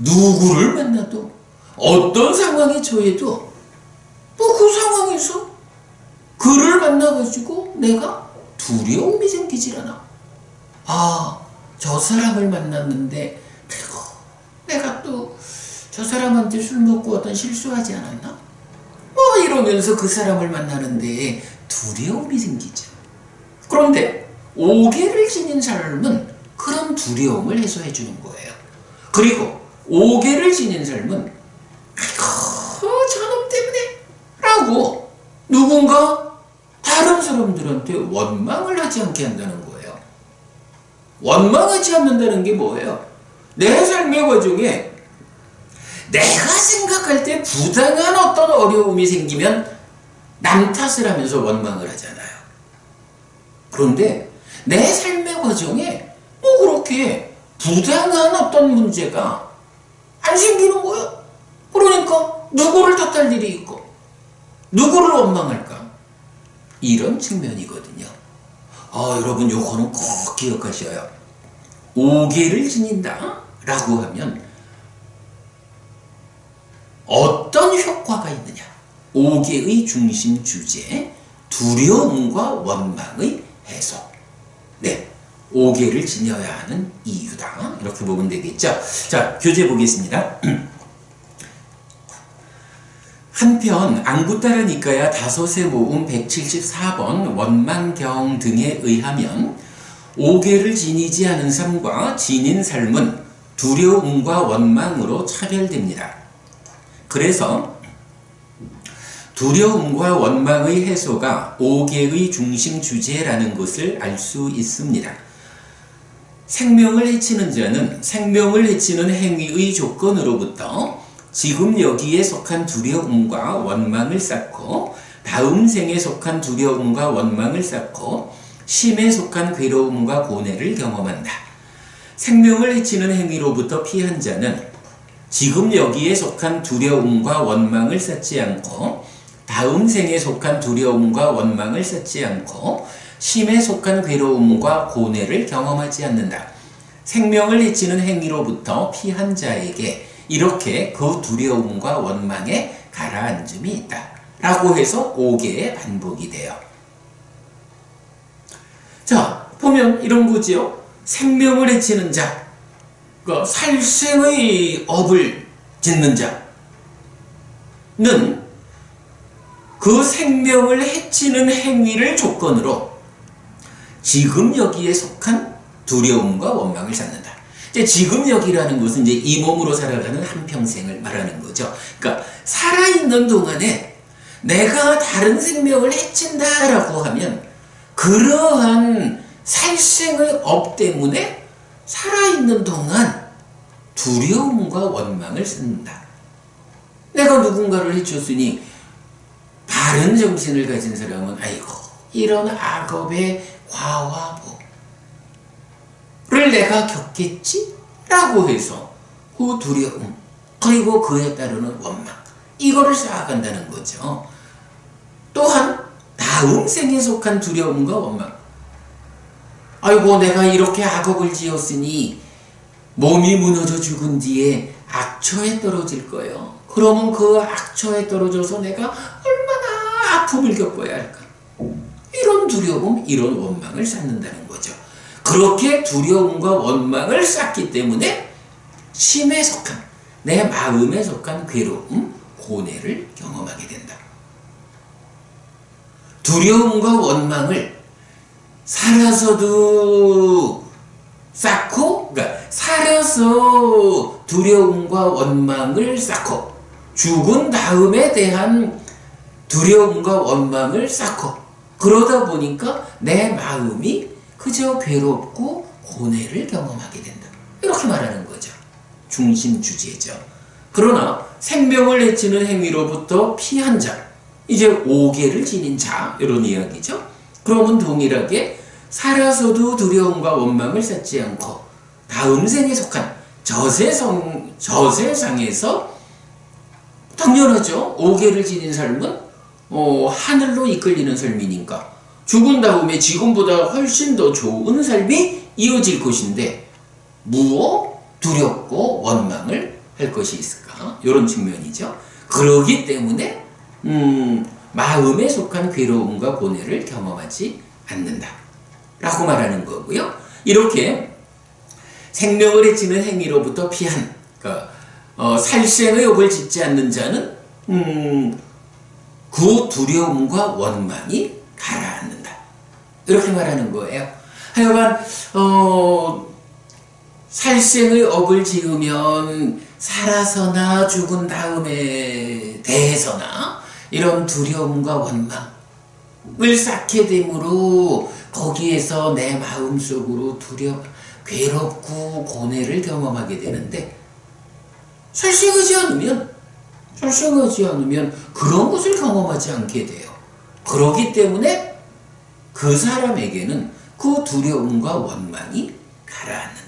누구를 만나도 어떤 상황에 처해도 그 상황에서 그를 만나가지고 내가 두려움이 생기질 않아. 저 사람을 만났는데 내가 또 저 사람한테 술 먹고 어떤 실수하지 않았나? 이러면서 그 사람을 만나는데 두려움이 생기죠. 그런데 5개를 지닌 삶은 그런 두려움을 해소해 주는 거예요. 그리고 5개를 지닌 삶은 저놈 때문에 라고 누군가 다른 사람들한테 원망을 하지 않게 한다는 거예요. 원망하지 않는다는 게 뭐예요? 내 삶의 과정에 내가 생각할 때 부당한 어떤 어려움이 생기면 남 탓을 하면서 원망을 하잖아요. 그런데 내 삶의 과정에 그렇게 부당한 어떤 문제가 안 생기는 거예요. 누구를 탓할 일이 있고 누구를 원망할까? 이런 측면이거든요. 여러분 요거는 꼭 기억하셔요. 오개를 지닌다 라고 하면 어떤 효과가 있느냐? 오개의 중심 주제, 두려움과 원망의 해소. 네, 오개를 지녀야 하는 이유다. 이렇게 보면 되겠죠. 자, 교재 보겠습니다. 한편 안구따라 니까야 다섯의 모음 174번 원망경 등에 의하면 오개를 지니지 않은 삶과 지닌 삶은 두려움과 원망으로 차별됩니다. 그래서 두려움과 원망의 해소가 오개의 중심 주제라는 것을 알 수 있습니다. 생명을 해치는 자는 생명을 해치는 행위의 조건으로부터 지금 여기에 속한 두려움과 원망을 쌓고 다음 생에 속한 두려움과 원망을 쌓고 심에 속한 괴로움과 고뇌를 경험한다. 생명을 해치는 행위로부터 피한 자는 지금 여기에 속한 두려움과 원망을 쌓지 않고 다음 생에 속한 두려움과 원망을 쌓지 않고 심에 속한 괴로움과 고뇌를 경험하지 않는다. 생명을 해치는 행위로부터 피한 자에게 이렇게 그 두려움과 원망에 가라앉음이 있다. 라고 해서 5개의 반복이 돼요. 자, 보면 이런 거지요. 생명을 해치는 자, 살생의 업을 짓는 자는 그 생명을 해치는 행위를 조건으로 지금 여기에 속한 두려움과 원망을 쌓는다. 이제 지금 여기라는 것은 이제 이 몸으로 살아가는 한평생을 말하는 거죠. 그러니까 살아있는 동안에 내가 다른 생명을 해친다라고 하면 그러한 살생의 업 때문에 살아있는 동안 두려움과 원망을 쌓는다. 내가 누군가를 해쳤으니 바른 정신을 가진 사람은 아이고 이런 악업의 과화보를 내가 겪겠지? 라고 해서 그 두려움 그리고 그에 따르는 원망 이거를 쌓아간다는 거죠. 또한 다음 생에 속한 두려움과 원망 아이고 내가 이렇게 악업을 지었으니 몸이 무너져 죽은 뒤에 악처에 떨어질 거예요. 그러면 그 악처에 떨어져서 내가 얼마나 아픔을 겪어야 할까? 이런 두려움, 이런 원망을 쌓는다는 거죠. 그렇게 두려움과 원망을 쌓기 때문에 심에 속한, 내 마음에 속한 괴로움, 고뇌를 경험하게 된다. 두려움과 원망을 살아서도 쌓고, 그러니까 살아서 두려움과 원망을 쌓고 죽은 다음에 대한 두려움과 원망을 쌓고 그러다 보니까 내 마음이 그저 괴롭고 고뇌를 경험하게 된다. 이렇게 말하는 거죠. 중심 주제죠. 그러나 생명을 해치는 행위로부터 피한 자, 이제 5개를 지닌 자 이런 이야기죠. 그러면 동일하게 살아서도 두려움과 원망을 쌓지 않고 다음 생에 속한 저세상에서 당연하죠. 5개를 지닌 삶은 하늘로 이끌리는 삶이니까 죽은 다음에 지금보다 훨씬 더 좋은 삶이 이어질 것인데 무엇 두렵고 원망을 할 것이 있을까? 이런 측면이죠. 그러기 때문에 마음에 속한 괴로움과 고뇌를 경험하지 않는다 라고 말하는 거고요. 이렇게 생명을 해치는 행위로부터 피한 살생의 업을 짓지 않는 자는 그 두려움과 원망이 가라앉는다. 이렇게 말하는 거예요. 하여간 살생의 업을 지으면 살아서나 죽은 다음에 대해서나 이런 두려움과 원망을 쌓게 되므로 거기에서 내 마음속으로 괴롭고 고뇌를 경험하게 되는데 살생하지 않으면 그런 것을 경험하지 않게 돼요. 그렇기 때문에 그 사람에게는 그 두려움과 원망이 가라앉는다.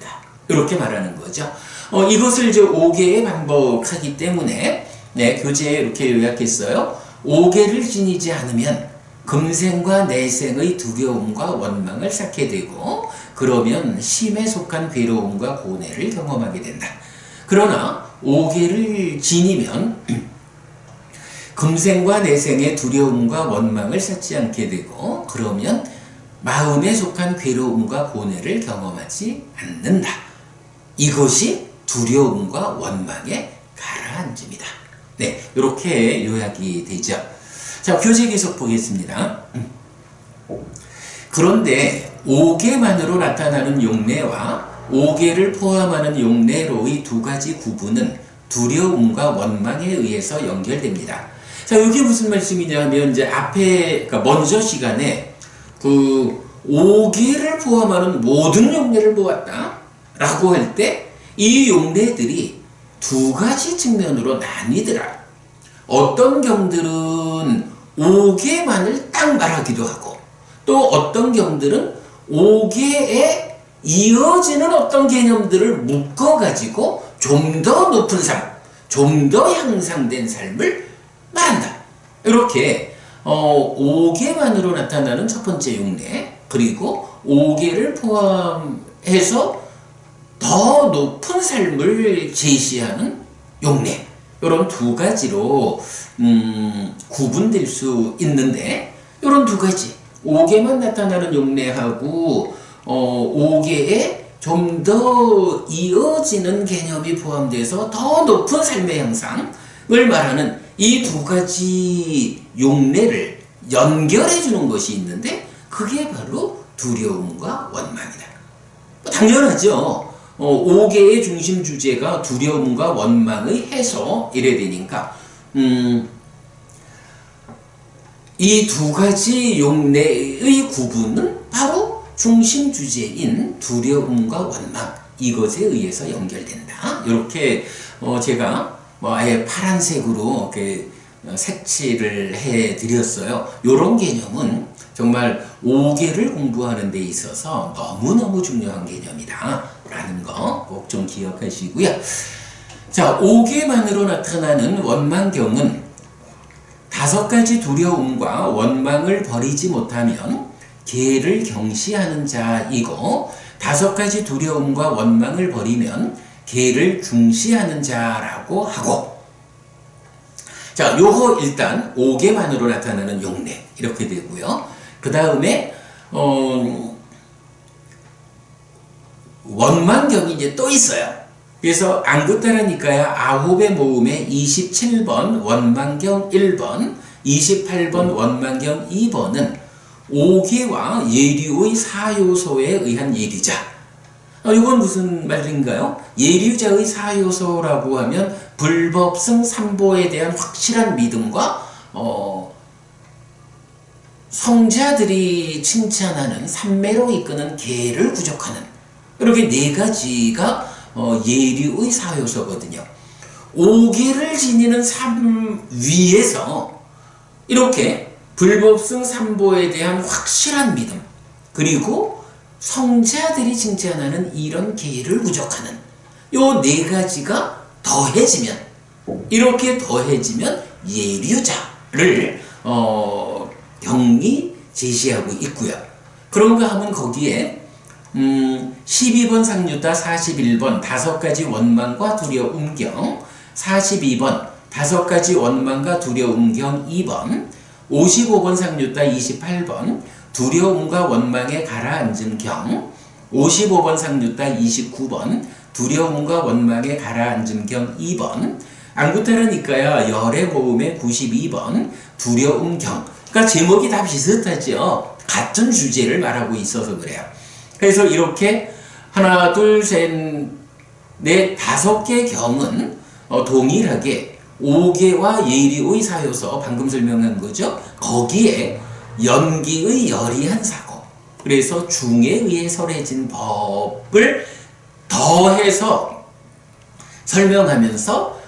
이렇게 말하는 거죠. 이것을 이제 5개에 반복하기 때문에 네, 교재에 이렇게 요약했어요. 오계를 지니지 않으면 금생과 내생의 두려움과 원망을 쌓게 되고 그러면 심에 속한 괴로움과 고뇌를 경험하게 된다. 그러나 오계를 지니면 금생과 내생의 두려움과 원망을 쌓지 않게 되고 그러면 마음에 속한 괴로움과 고뇌를 경험하지 않는다. 이것이 두려움과 원망의 가라앉음이다. 네, 이렇게 요약이 되죠. 자, 교재 계속 보겠습니다. 그런데 오계만으로 나타나는 용례와 오계를 포함하는 용례로의 두 가지 구분은 두려움과 원망에 의해서 연결됩니다. 자, 이게 무슨 말씀이냐 하면 이제 앞에, 그러니까 먼저 시간에 그 오계를 포함하는 모든 용례를 보았다 라고 할 때 이 용례들이 두 가지 측면으로 나뉘더라. 어떤 경들은 오계만을 딱 말하기도 하고 또 어떤 경들은 오계에 이어지는 어떤 개념들을 묶어가지고 좀 더 높은 삶, 좀 더 향상된 삶을 말한다. 이렇게 오계만으로 나타나는 첫 번째 용례, 그리고 오계를 포함해서 더 높은 삶을 제시하는 용례, 이런 두 가지로 구분될 수 있는데, 이런 두 가지, 오계만 나타나는 용례하고 오계에 좀 더 이어지는 개념이 포함돼서 더 높은 삶의 향상을 말하는 이 두 가지 용례를 연결해 주는 것이 있는데 그게 바로 두려움과 원망이다. 당연하죠. 오계의 중심 주제가 두려움과 원망의 해소 이래 되니까 이 두 가지 용례의 구분은 바로 중심 주제인 두려움과 원망 이것에 의해서 연결된다. 이렇게 제가 아예 파란색으로 이렇게 색칠을 해 드렸어요. 이런 개념은 정말 오계를 공부하는 데 있어서 너무너무 중요한 개념이다 라는 거 꼭 좀 기억하시고요. 자, 오계만으로 나타나는 원망경은 다섯 가지 두려움과 원망을 버리지 못하면 계를 경시하는 자이고 다섯 가지 두려움과 원망을 버리면 계를 중시하는 자라고 하고, 자, 요거 일단 오계만으로 나타나는 용례 이렇게 되고요. 그 다음에 원망경이 이제 또 있어요. 그래서 안구따라니까야 아홉의 모음에 27번 원망경 1번, 28번 원망경 2번은 오계와 예류의 사요소에 의한 예류자. 이건 무슨 말인가요? 예류자의 사요소라고 하면 불법성 삼보에 대한 확실한 믿음과 성자들이 칭찬하는 삼매로 이끄는 계를 구족하는 이렇게 네 가지가 예류의 사요소거든요. 오계를 지니는 삶 위에서 이렇게 불법성 삼보에 대한 확실한 믿음, 그리고 성자들이 칭찬하는 이런 계를 구족하는 요 네 가지가 더해지면, 이렇게 더해지면 예류자를 경이 제시하고 있고요. 그런가 하면 거기에 12번 상류타 41번 다섯 가지 원망과 두려움경, 42번 다섯 가지 원망과 두려움경 2번, 55번 상류타 28번 두려움과 원망에 가라앉은 경, 55번 상류타 29번 두려움과 원망에 가라앉은 경 2번, 안구따라니까야 열의 모음에 92번 두려움경. 그러니까 제목이 다 비슷하죠. 같은 주제를 말하고 있어서 그래요. 그래서 이렇게 하나, 둘, 셋, 넷, 다섯 개 경은 동일하게 오계와 예리의 사요소, 방금 설명한 거죠. 거기에 연기의 열이한 사고, 그래서 중에 의해 설해진 법을 더해서 설명하면서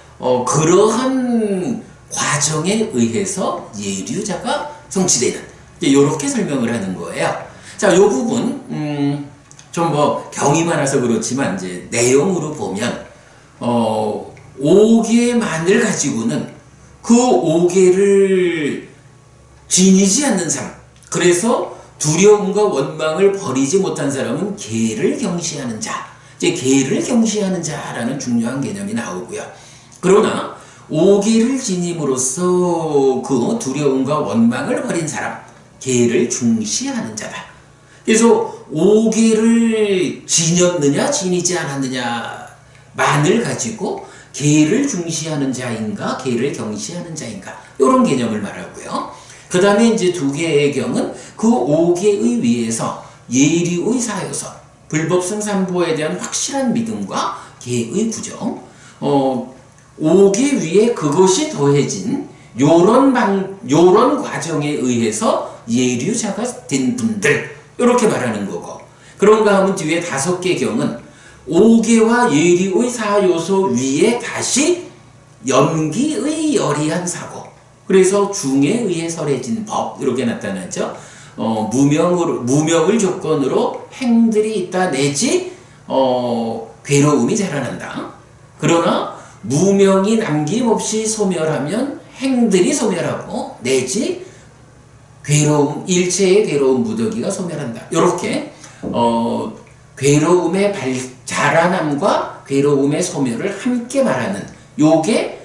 그러한 과정에 의해서 예류자가 성취되는, 이렇게 설명을 하는 거예요. 자, 요 부분 좀 경이 많아서 그렇지만 이제 내용으로 보면 오계만을 가지고는 그 오개를 지니지 않는 사람, 그래서 두려움과 원망을 버리지 못한 사람은 개를 경시하는 자, 이제 개를 경시하는 자라는 중요한 개념이 나오고요. 그러나 오개를 지님으로써 그 두려움과 원망을 버린 사람, 개를 중시하는 자다. 그래서 오개를 지녔느냐 지니지 않았느냐만을 가지고 개를 중시하는 자인가 개를 경시하는 자인가 이런 개념을 말하고요. 그 다음에 이제 두 개의 경은 그 오개의 위에서 예리의 사요소, 불법성 삼보에 대한 확실한 믿음과 개의 구정, 오개 위에 그것이 더해진 요런 과정에 의해서 예류자가 된 분들, 이렇게 말하는 거고, 그런가 하면 뒤에 5개 경은 오개와 예리의 사요소 위에 다시 연기의 여리한 사고, 그래서 중에 의해 설해진 법, 이렇게 나타나죠. 무명을 조건으로 행들이 있다 내지 괴로움이 자라난다. 그러나 무명이 남김없이 소멸하면 행들이 소멸하고 내지 일체의 괴로움 무더기가 소멸한다. 이렇게 괴로움의 자라남과 괴로움의 소멸을 함께 말하는 요게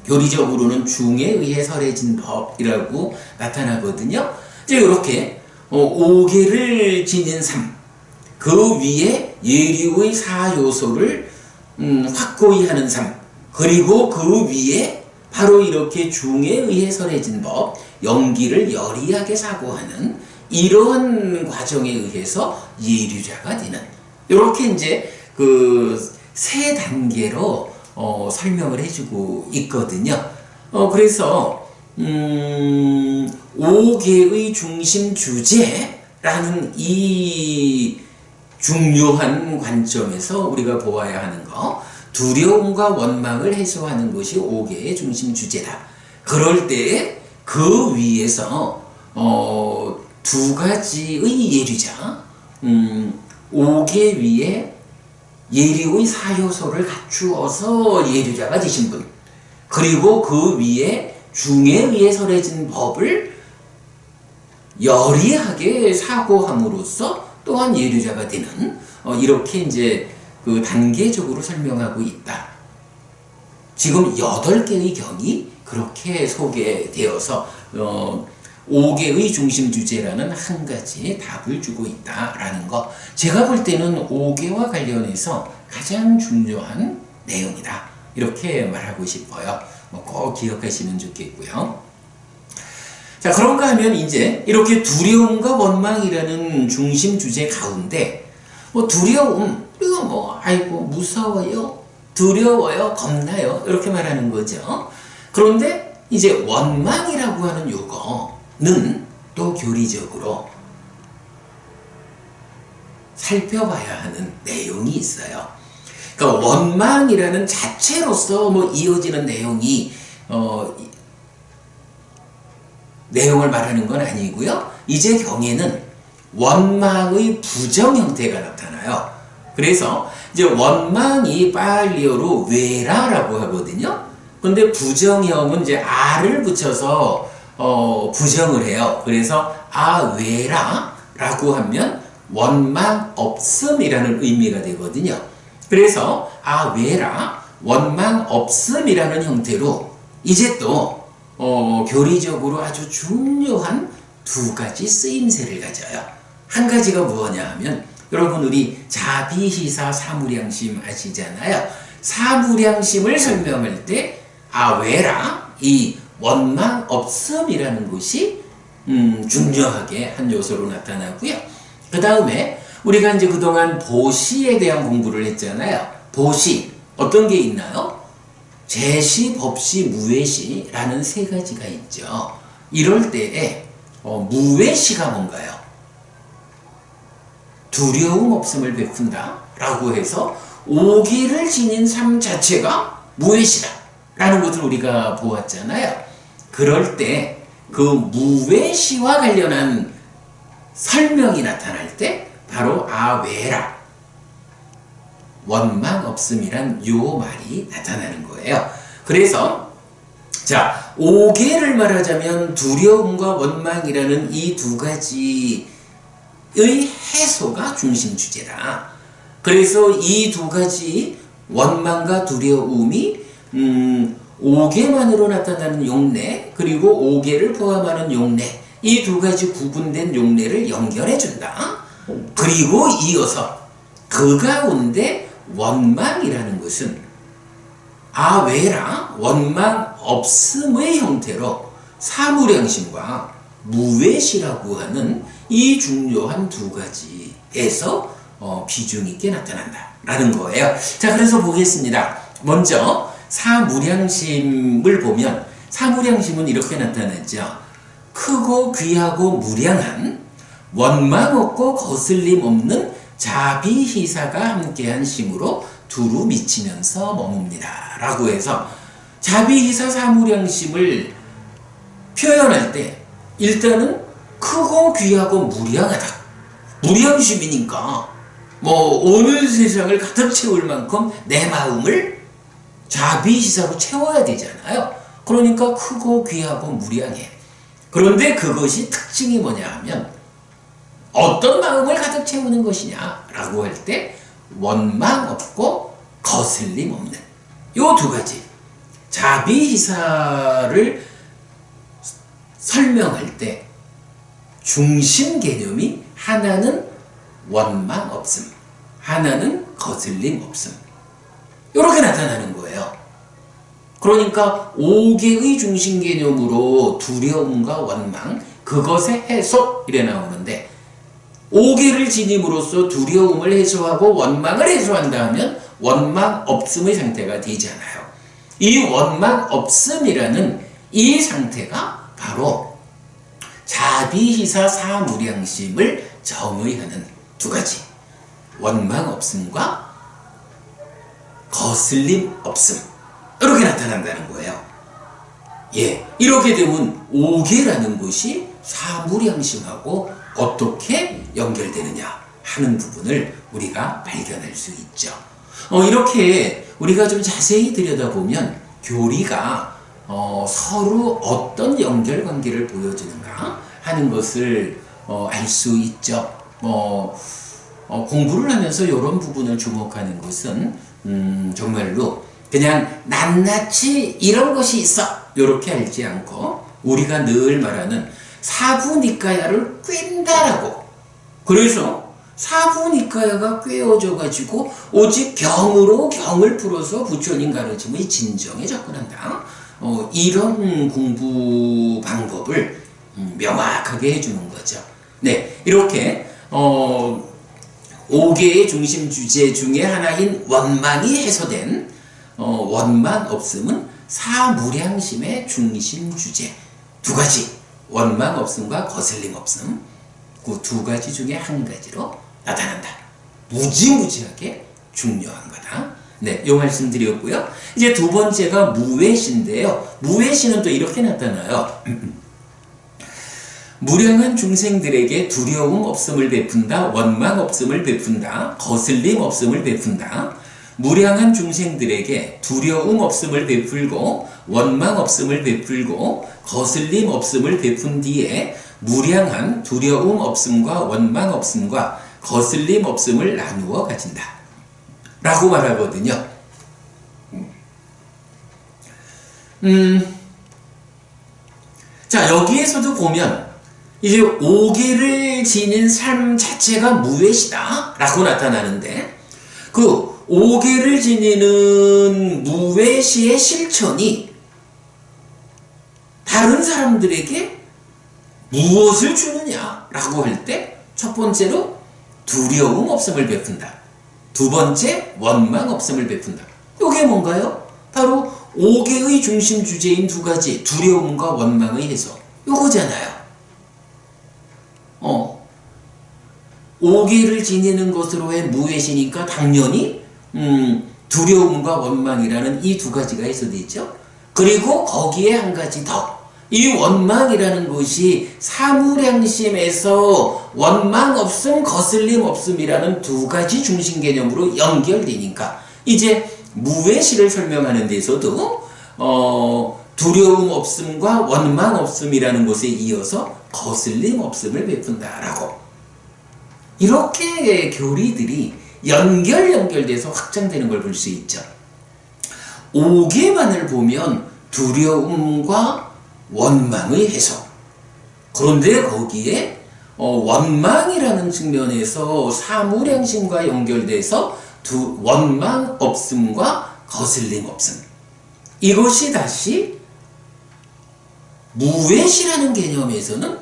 교리적으로는 중에 의해 설해진 법이라고 나타나거든요. 이제 이렇게 오개를 지닌 삶, 그 위에 예류의 4요소를 확고히 하는 삶, 그리고 그 위에 바로 이렇게 중에 의해 설해진 법, 연기를 여리하게 사고하는 이런 과정에 의해서 예류자가 되는, 이렇게 이제 그 세 단계로 설명을 해주고 있거든요. 그래서 5개의 중심 주제라는 이 중요한 관점에서 우리가 보아야 하는 거, 두려움과 원망을 해소하는 것이 5개의 중심 주제다. 그럴 때 그 위에서 2가지의 예류자, 5개 위에 예리의 4요소를 갖추어서 예류자가 되신 분, 그리고 그 위에 중에 의해 설해진 법을 여리하게 사고함으로써 또한 예류자가 되는, 이렇게 이제 그 단계적으로 설명하고 있다. 지금 8개의 경이 그렇게 소개되어서 5개의 중심 주제라는 한 가지 답을 주고 있다라는 거, 제가 볼 때는 5개와 관련해서 가장 중요한 내용이다, 이렇게 말하고 싶어요. 꼭 기억하시면 좋겠고요. 자, 그런가 하면 이제 이렇게 두려움과 원망이라는 중심 주제 가운데 두려움, 우리가 아이고 무서워요, 두려워요, 겁나요, 이렇게 말하는 거죠. 그런데 이제 원망이라고 하는 요거는 또 교리적으로 살펴봐야 하는 내용이 있어요. 그러니까 원망이라는 자체로서 이어지는 내용이 내용을 말하는 건 아니고요. 이제 경에는 원망의 부정 형태가 나타나요. 그래서 이제 원망이 빨리어로 외라라고 하거든요. 근데 부정형은 이제 아를 붙여서 부정을 해요. 그래서 아외라라고 하면 원망 없음이라는 의미가 되거든요. 그래서 아외라 원망 없음이라는 형태로 이제 또 교리적으로 아주 중요한 2가지 쓰임새를 가져요. 한 가지가 뭐냐 하면, 여러분 우리 자비희사 사무량심 아시잖아요. 사무량심을 설명할 때 아외라, 이 원망 없음이라는 것이 중요하게 한 요소로 나타나고요. 그 다음에 우리가 이제 그동안 보시에 대한 공부를 했잖아요. 보시 어떤 게 있나요? 제시, 법시, 무외시라는 3가지가 있죠. 이럴 때에 무외시가 뭔가요? 두려움 없음을 베푼다 라고 해서 5개를 지닌 삶 자체가 무외시다 라는 것을 우리가 보았잖아요. 그럴 때 그 무외시와 관련한 설명이 나타날 때 바로 아외라 원망 없음이란 요 말이 나타나는 거예요. 그래서 자, 오계를 말하자면 두려움과 원망이라는 이 두 가지의 해소가 중심 주제다. 그래서 이 두 가지 원망과 두려움이 오계만으로 나타나는 용례, 그리고 오계를 포함하는 용례, 이 두 가지 구분된 용례를 연결해 준다. 그리고 이어서 그 가운데 원망이라는 것은 아외라 원망 없음의 형태로 사무량심과 무외시라고 하는 이 중요한 두 가지에서 비중 있게 나타난다라는 거예요. 자, 그래서 보겠습니다. 먼저 사무량심을 보면 사무량심은 이렇게 나타나죠. 크고 귀하고 무량한 원망 없고 거슬림 없는 자비희사가 함께한 심으로 두루 미치면서 머뭅니다. 라고 해서 자비희사 사무량심을 표현할 때 일단은 크고 귀하고 무량하다. 무량심이니까 오늘 세상을 가득 채울 만큼 내 마음을 자비희사로 채워야 되잖아요. 그러니까 크고 귀하고 무량해. 그런데 그것이 특징이 뭐냐 하면 어떤 마음을 가득 채우는 것이냐 라고 할 때 원망 없고 거슬림 없는 요 두 가지 자비희사를 설명할 때 중심 개념이 하나는 원망 없음, 하나는 거슬림 없음, 이렇게 나타나는 거예요. 그러니까 오계의 중심 개념으로 두려움과 원망, 그것의 해소 이래 나오는데 오계를 지님으로써 두려움을 해소하고 원망을 해소한다 하면 원망 없음의 상태가 되잖아요. 이 원망 없음이라는 이 상태가 바로 자비희사 사무량심을 정의하는 두 가지 원망 없음과 거슬림 없음 이렇게 나타난다는 거예요. 예, 이렇게 되면 오계라는 것이 사무량심하고 어떻게 연결되느냐 하는 부분을 우리가 발견할 수 있죠. 이렇게 우리가 좀 자세히 들여다보면 교리가 서로 어떤 연결관계를 보여주는가 하는 것을 알 수 있죠. 공부를 하면서 이런 부분을 주목하는 것은 정말로 그냥 낱낱이 이런 것이 있어 이렇게 알지 않고 우리가 늘 말하는 사부니까야를 꿰다라고, 그래서 사부니까야가 꿰어져 가지고 오직 경으로 경을 풀어서 부처님 가르침의 진정에 접근한다. 이런 공부 방법을 명확하게 해주는 거죠. 네, 이렇게 5개의 중심 주제 중에 하나인 원망이 해소된 원망 없음은 사무량심의 중심 주제 두 가지, 원망 없음과 거슬림 없음, 그 두 가지 중에 한 가지로 나타난다. 무지무지하게 중요한 거다. 네, 요 말씀 드렸고요. 이제 두 번째가 무외시인데요. 무외시는 또 이렇게 나타나요. 무량한 중생들에게 두려움 없음을 베푼다, 원망 없음을 베푼다, 거슬림 없음을 베푼다. 무량한 중생들에게 두려움 없음을 베풀고 원망 없음을 베풀고 거슬림 없음을 베푼 뒤에 무량한 두려움 없음과 원망 없음과 거슬림 없음을 나누어 가진다 라고 말하거든요. 자, 여기에서도 보면 이제 5개를 지닌 삶 자체가 무외시다 라고 나타나는데, 그 5개를 지니는 무외시의 실천이 다른 사람들에게 무엇을 주느냐 라고 할 때 첫 번째로 두려움 없음을 베푼다, 두 번째 원망 없음을 베푼다. 이게 뭔가요? 바로 5개의 중심 주제인 두 가지, 두려움과 원망의 해소, 요거잖아요. 5개를 지니는 것으로의 무외시니까 당연히 두려움과 원망이라는 이 두 가지가 해소되죠. 그리고 거기에 한 가지 더, 이 원망이라는 것이 사무량심에서 원망 없음, 거슬림 없음이라는 두 가지 중심 개념으로 연결되니까 이제 무외시를 설명하는 데서도 두려움 없음과 원망 없음이라는 것에 이어서 거슬림 없음을 베푼다라고. 이렇게 교리들이 연결돼서 확장되는 걸 볼 수 있죠. 5개만을 보면 두려움과 원망의 해석. 그런데 거기에 원망이라는 측면에서 사무량심과 연결돼서 원망 없음과 거슬림 없음. 이것이 다시 무외시라는 개념에서는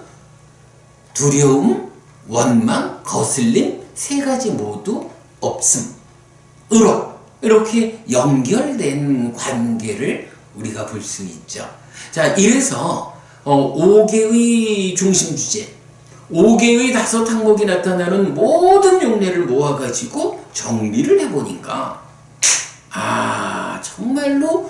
두려움, 원망, 거슬림 세 가지 모두 없음으로 이렇게 연결된 관계를 우리가 볼 수 있죠. 자, 이래서 5개의 중심 주제, 5개의 5항목이 나타나는 모든 용례를 모아가지고 정리를 해보니까 정말로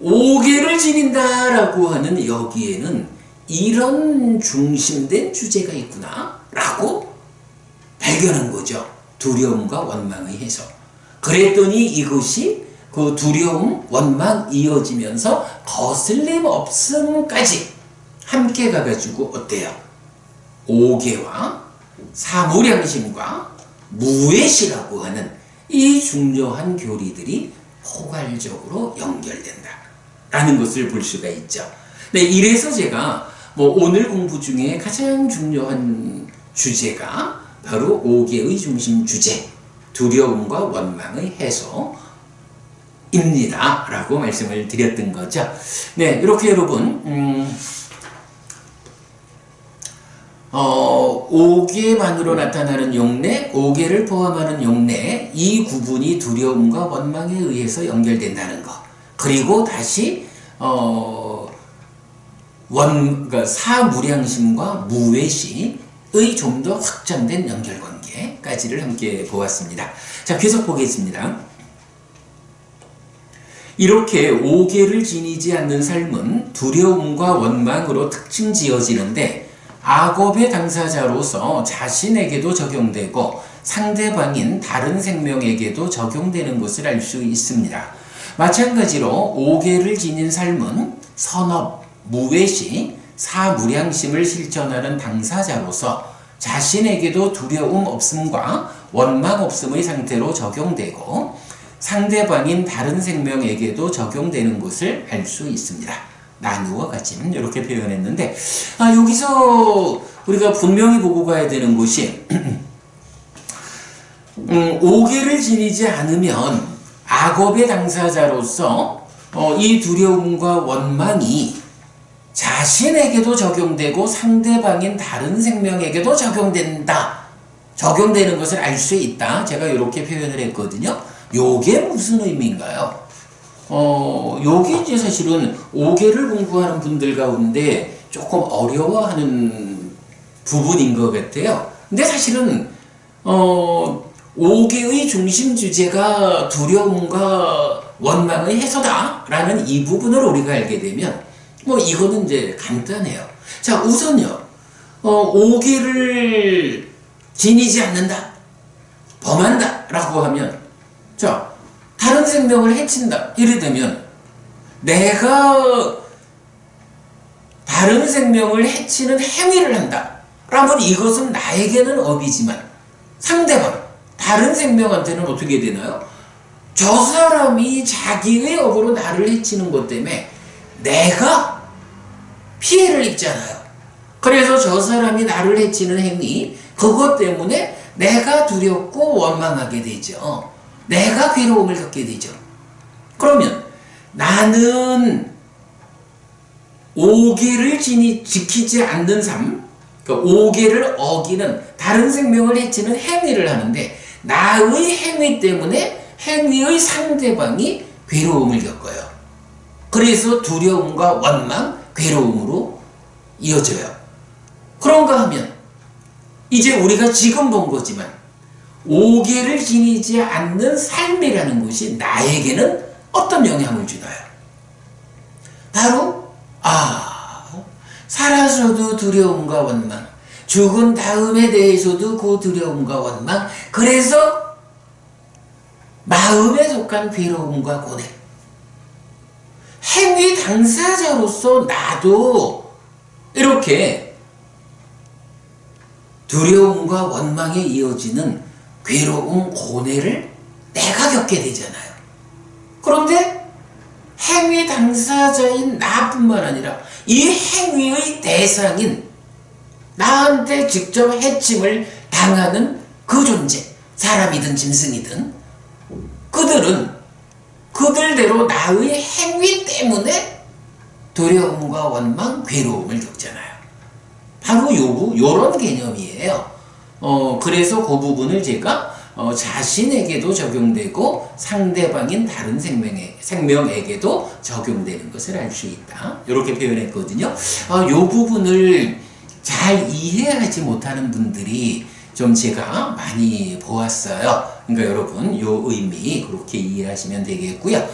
5개를 지닌다라고 하는 여기에는 이런 중심된 주제가 있구나 라고 발견한 거죠. 두려움과 원망의 해석. 그랬더니 이것이 그 두려움, 원망 이어지면서 거슬림 없음까지 함께 가가지고 어때요? 5개와 사무량심과 무외시라고 하는 이 중요한 교리들이 포괄적으로 연결된다 라는 것을 볼 수가 있죠. 네, 이래서 제가 오늘 공부 중에 가장 중요한 주제가 바로 5개의 중심 주제, 두려움과 원망의 해소입니다 라고 말씀을 드렸던 거죠. 네, 이렇게 여러분 5개만으로 나타나는 용례, 5개를 포함하는 용례, 이 구분이 두려움과 원망에 의해서 연결된다는 것. 그리고 다시 그러니까 사무량심과 무외시의 좀 더 확장된 연결관계까지를 함께 보았습니다. 자, 계속 보겠습니다. 이렇게 5개를 지니지 않는 삶은 두려움과 원망으로 특징 지어지는데 악업의 당사자로서 자신에게도 적용되고 상대방인 다른 생명에게도 적용되는 것을 알 수 있습니다. 마찬가지로 5개를 지닌 삶은 선업, 무외시, 사무량심을 실천하는 당사자로서 자신에게도 두려움 없음과 원망 없음의 상태로 적용되고 상대방인 다른 생명에게도 적용되는 것을 알 수 있습니다. 나누어 가짐 이렇게 표현했는데 여기서 우리가 분명히 보고 가야 되는 것이 5개를 지니지 않으면 악업의 당사자로서 이 두려움과 원망이 자신에게도 적용되고 상대방인 다른 생명에게도 적용되는 것을 알 수 있다. 제가 이렇게 표현을 했거든요. 요게 무슨 의미인가요? 요게 이제 사실은 5개를 공부하는 분들 가운데 조금 어려워하는 부분인 것 같아요. 근데 사실은 5개의 중심 주제가 두려움과 원망의 해소다라는 이 부분을 우리가 알게 되면 이거는 이제 간단해요. 자, 우선요. 5개를 지니지 않는다, 범한다 라고 하면 자, 다른 생명을 해친다 이래 되면 내가 다른 생명을 해치는 행위를 한다 라면 이것은 나에게는 업이지만 상대방 다른 생명한테는 어떻게 되나요? 저 사람이 자기의 업으로 나를 해치는 것 때문에 내가 피해를 입잖아요. 그래서 저 사람이 나를 해치는 행위, 그것 때문에 내가 두렵고 원망하게 되죠. 내가 괴로움을 겪게 되죠. 그러면 나는 5개를 지키지 않는 삶, 그러니까 5개를 어기는 다른 생명을 해치는 행위를 하는데 나의 행위 때문에 행위의 상대방이 괴로움을 겪어요. 그래서 두려움과 원망, 괴로움으로 이어져요. 그런가 하면 이제 우리가 지금 본 거지만 5개를 지니지 않는 삶이라는 것이 나에게는 어떤 영향을 주나요? 바로 살아서도 두려움과 원망, 죽은 다음에 대해서도 그 두려움과 원망, 그래서 마음에 속한 괴로움과 고뇌, 행위 당사자로서 나도 이렇게 두려움과 원망에 이어지는 괴로움, 고뇌를 내가 겪게 되잖아요. 그런데 행위 당사자인 나뿐만 아니라 이 행위의 대상인 나한테 직접 해침을 당하는 그 존재, 사람이든 짐승이든 그들은 그들대로 나의 행위 때문에 두려움과 원망, 괴로움을 겪잖아요. 바로 요런 개념이에요. 그래서 그 부분을 제가 자신에게도 적용되고 상대방인 다른 생명에게도 적용되는 것을 알 수 있다. 이렇게 표현했거든요. 요 부분을 잘 이해하지 못하는 분들이 좀 제가 많이 보았어요. 그러니까 여러분 요 의미 그렇게 이해하시면 되겠고요.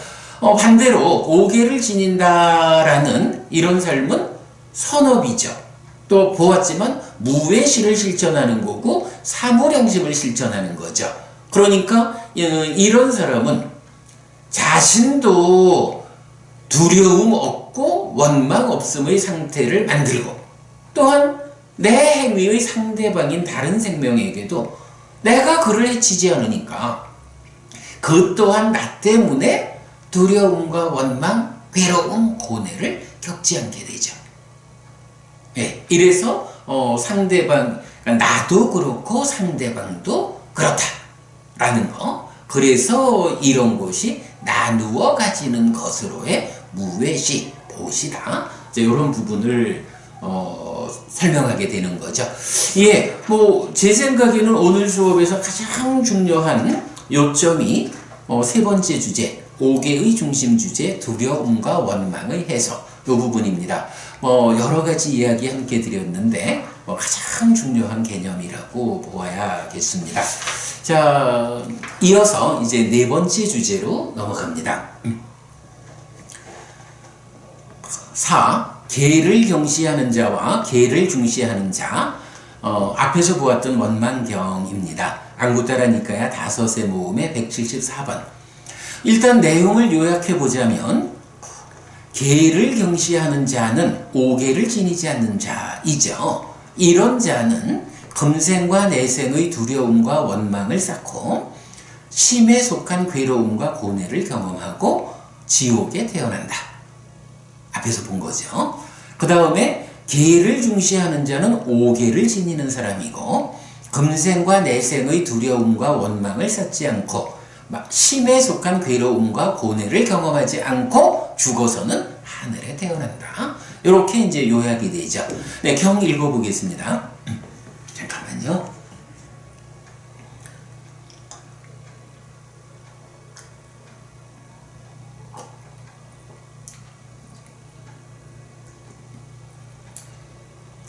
반대로 오개를 지닌다라는 이런 삶은 선업이죠. 또 보았지만 무외시를 실천하는 거고 사무량심을 실천하는 거죠. 그러니까 이런 사람은 자신도 두려움 없고 원망 없음의 상태를 만들고 또한 내 행위의 상대방인 다른 생명에게도 내가 그를 해치지 않으니까 그 또한 나 때문에 두려움과 원망, 괴로움, 고뇌를 겪지 않게 되죠. 네, 이래서 상대방, 그러니까 나도 그렇고 상대방도 그렇다라는 거. 그래서 이런 것이 나누어 가지는 것으로의 무외시, 보시다. 이런 부분을 설명하게 되는 거죠. 예, 제 생각에는 오늘 수업에서 가장 중요한 요점이 세 번째 주제, 오개의 중심 주제, 두려움과 원망의 해석, 이 부분입니다. 여러 가지 이야기 함께 드렸는데, 가장 중요한 개념이라고 보아야겠습니다. 자, 이어서 이제 네 번째 주제로 넘어갑니다. 4. 개를 경시하는 자와 개를 중시하는 자. 앞에서 보았던 원망경입니다. 앙구타라 니카야 다섯의 모음의 174번. 일단 내용을 요약해 보자면 개를 경시하는 자는 오개를 지니지 않는 자이죠. 이런 자는 금생과 내생의 두려움과 원망을 쌓고 심에 속한 괴로움과 고뇌를 경험하고 지옥에 태어난다. 앞에서 본 거죠. 그 다음에 개를 중시하는 자는 오개를 지니는 사람이고 금생과 내생의 두려움과 원망을 쌓지 않고 심에 속한 괴로움과 고뇌를 경험하지 않고 죽어서는 하늘에 태어난다. 이렇게 이제 요약이 되죠. 네, 경 읽어보겠습니다. 잠깐만요.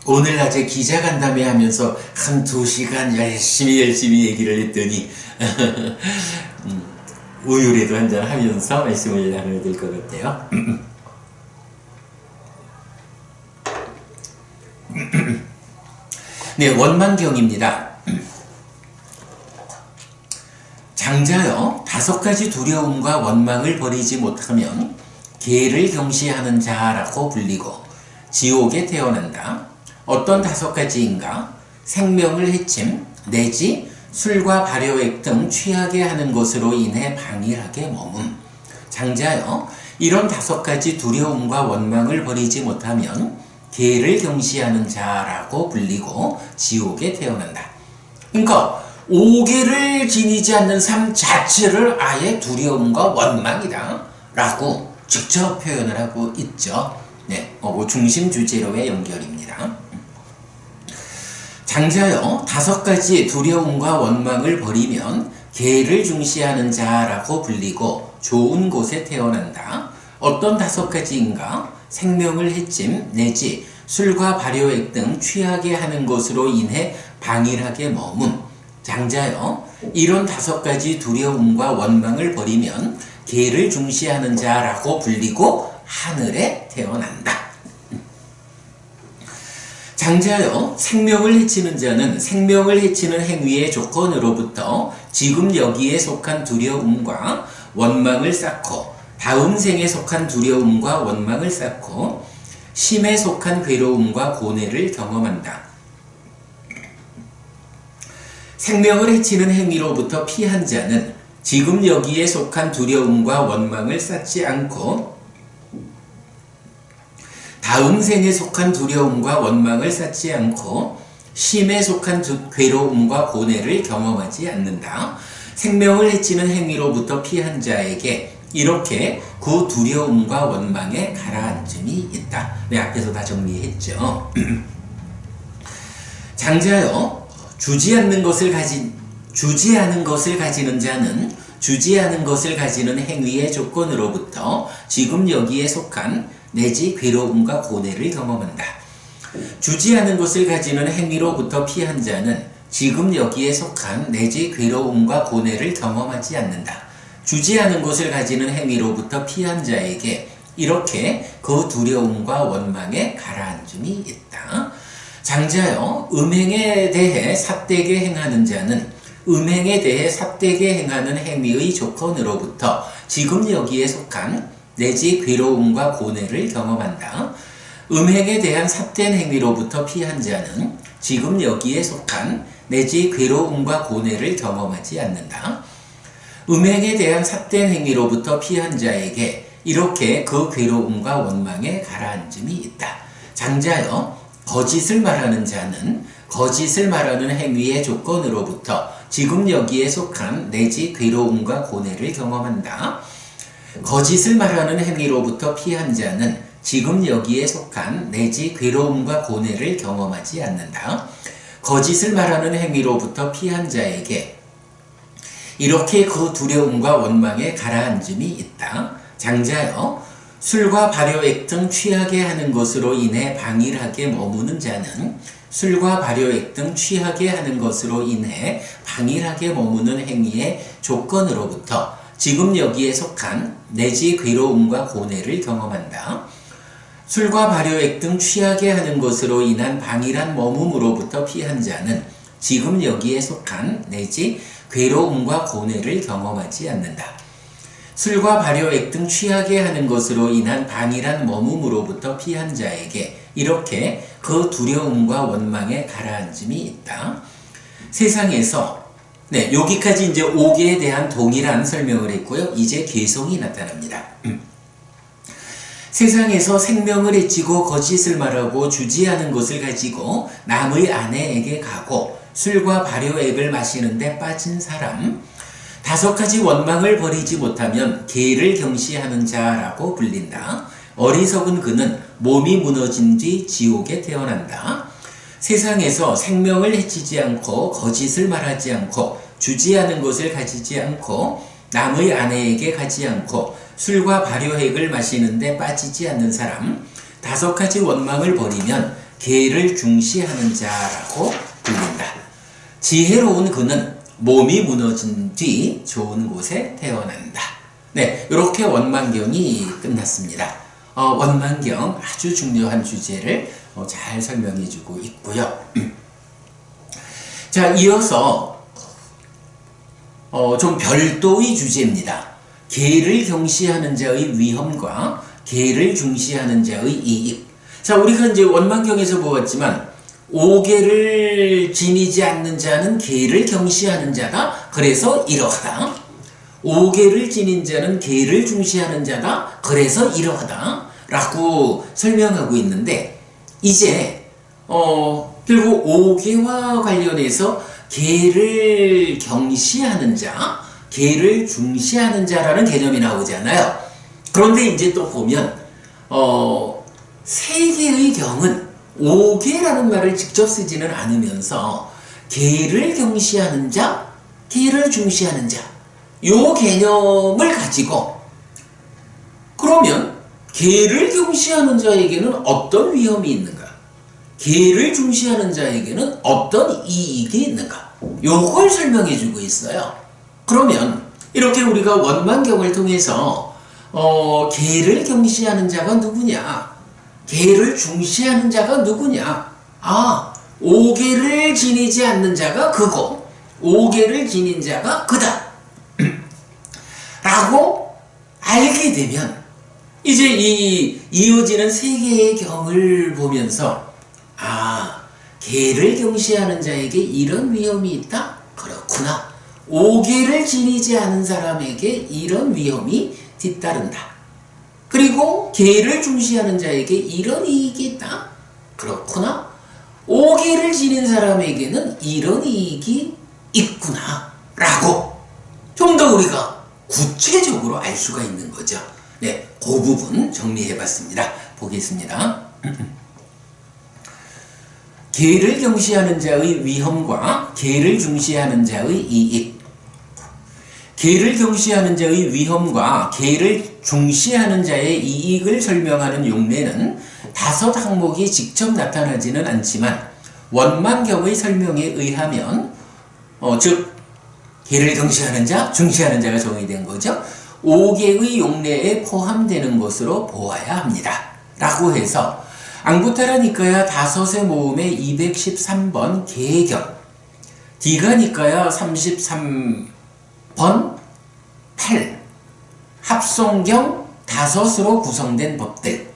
오늘 낮에 기자간담회 하면서 한 2시간 열심히 얘기를 했더니 우유라도 한잔 하면서 말씀을 나눠야 될 것 같아요. 네, 원망경입니다. 장자여, 5가지 두려움과 원망을 버리지 못하면 개를 경시하는 자라고 불리고 지옥에 태어난다. 어떤 5가지인가? 생명을 해침 내지 술과 발효액 등 취하게 하는 것으로 인해 방일하게 머문. 장자여, 이런 5가지 두려움과 원망을 버리지 못하면 개를 경시하는 자라고 불리고 지옥에 태어난다. 그러니까 오개를 지니지 않는 삶 자체를 아예 두려움과 원망이다 라고 직접 표현을 하고 있죠. 네, 중심 주제로의 연결입니다. 장자여, 5가지 두려움과 원망을 버리면 개를 중시하는 자라고 불리고 좋은 곳에 태어난다. 어떤 5가지인가? 생명을 해침 내지 술과 발효액 등 취하게 하는 것으로 인해 방일하게 머문. 장자여, 이런 5가지 두려움과 원망을 버리면 개를 중시하는 자라고 불리고 하늘에 태어난다. 장자여, 생명을 해치는 자는 생명을 해치는 행위의 조건으로부터 지금 여기에 속한 두려움과 원망을 쌓고 다음 생에 속한 두려움과 원망을 쌓고 심에 속한 괴로움과 고뇌를 경험한다. 생명을 해치는 행위로부터 피한 자는 지금 여기에 속한 두려움과 원망을 쌓지 않고 다음 생에 속한 두려움과 원망을 쌓지 않고 심에 속한 괴로움과 고뇌를 경험하지 않는다. 생명을 해치는 행위로부터 피한 자에게 이렇게 그 두려움과 원망에 가라앉음이 있다. 네, 앞에서 다 정리했죠. 장자여, 주지 않는 것을 가지는 자는 주지 않은 것을 가지는 행위의 조건으로부터 지금 여기에 속한 내지 괴로움과 고뇌를 경험한다. 주지 않은 것을 가지는 행위로부터 피한 자는 지금 여기에 속한 내지 괴로움과 고뇌를 경험하지 않는다. 주지 않은 것을 가지는 행위로부터 피한 자에게 이렇게 그 두려움과 원망에 가라앉음이 있다. 장자여, 음행에 대해 삿되게 행하는 자는 음행에 대해 삿되게 행하는 행위의 조건으로부터 지금 여기에 속한 내지 괴로움과 고뇌를 경험한다. 음행에 대한 삿된 행위로부터 피한 자는 지금 여기에 속한 내지 괴로움과 고뇌를 경험하지 않는다. 음행에 대한 삿된 행위로부터 피한 자에게 이렇게 그 괴로움과 원망에 가라앉음이 있다. 장자여, 거짓을 말하는 자는 거짓을 말하는 행위의 조건으로부터 지금 여기에 속한 내지 괴로움과 고뇌를 경험한다. 거짓을 말하는 행위로부터 피한 자는 지금 여기에 속한 내지 괴로움과 고뇌를 경험하지 않는다. 거짓을 말하는 행위로부터 피한 자에게 이렇게 그 두려움과 원망에 가라앉음이 있다. 장자여, 술과 발효액 등 취하게 하는 것으로 인해 방일하게 머무는 자는 술과 발효액 등 취하게 하는 것으로 인해 방일하게 머무는 행위의 조건으로부터 지금 여기에 속한 내지 괴로움과 고뇌를 경험한다. 술과 발효액 등 취하게 하는 것으로 인한 방일한 머뭄으로부터 피한 자는 지금 여기에 속한 내지 괴로움과 고뇌를 경험하지 않는다. 술과 발효액 등 취하게 하는 것으로 인한 방일한 머픔으로부터 피한 자에게 이렇게 그 두려움과 원망에 가라앉음이 있다. 세상에서 여기까지 이제 오계에 대한 동일한 설명을 했고요. 이제 개성이 나타납니다. 세상에서 생명을 해치고 거짓을 말하고 주지 않은 것을 가지고 남의 아내에게 가고 술과 발효액을 마시는데 빠진 사람, 5가지 원망을 버리지 못하면 개를 경시하는 자라고 불린다. 어리석은 그는 몸이 무너진 뒤 지옥에 태어난다. 세상에서 생명을 해치지 않고 거짓을 말하지 않고 주지 않은 것을 가지지 않고 남의 아내에게 가지 않고 술과 발효액을 마시는데 빠지지 않는 사람, 5가지 원망을 버리면 개를 중시하는 자라고 불린다. 지혜로운 그는 몸이 무너진 뒤 좋은 곳에 태어난다. 네, 이렇게 원망경이 끝났습니다. 원망경 아주 중요한 주제를 잘 설명해주고 있고요. 자, 이어서 좀 별도의 주제입니다. 개를 경시하는 자의 위험과 개를 중시하는 자의 이익. 자, 우리가 이제 원망경에서 보았지만 오개를 지니지 않는 자는 개를 경시하는 자다. 그래서 이러하다. 오개를 지닌 자는 개를 중시하는 자다. 그래서 이러하다. 라고 설명하고 있는데 이제 결국 오개와 관련해서 개를 경시하는 자, 개를 중시하는 자라는 개념이 나오잖아요. 그런데 이제 또 보면 세계의 경은 오개라는 말을 직접 쓰지는 않으면서 개를 경시하는 자, 개를 중시하는 자, 요 개념을 가지고 그러면 개를 경시하는 자에게는 어떤 위험이 있는가? 개를 중시하는 자에게는 어떤 이익이 있는가? 요걸 설명해 주고 있어요. 그러면 이렇게 우리가 원망경을 통해서 개를 경시하는 자가 누구냐? 개를 중시하는 자가 누구냐? 오개를 지니지 않는 자가 그고 오개를 지닌 자가 그다. 라고 알 알게 되면 이제 이 이어지는 세 개의 경을 보면서 개를 경시하는 자에게 이런 위험이 있다? 그렇구나. 오개를 지니지 않은 사람에게 이런 위험이 뒤따른다. 그리고 개를 중시하는 자에게 이런 이익이 있다? 그렇구나. 오개를 지닌 사람에게는 이런 이익이 있구나. 라고 좀 더 우리가 구체적으로 알 수가 있는 거죠. 네, 그 부분 정리해 봤습니다. 보겠습니다. 개를 경시하는 자의 위험과 개를 중시하는 자의 이익. 개를 경시하는 자의 위험과 개를 중시하는 자의 이익을 설명하는 용례는 5 항목이 직접 나타나지는 않지만 원만경의 설명에 의하면 즉 개를 경시하는 자, 중시하는 자가 정의된 거죠. 5개의 용례에 포함되는 것으로 보아야 합니다. 라고 해서 앙구타라 니까야 다섯의 모음의 213번 개경, 디가 니까야 33번 8, 합송경 5으로 구성된 법들,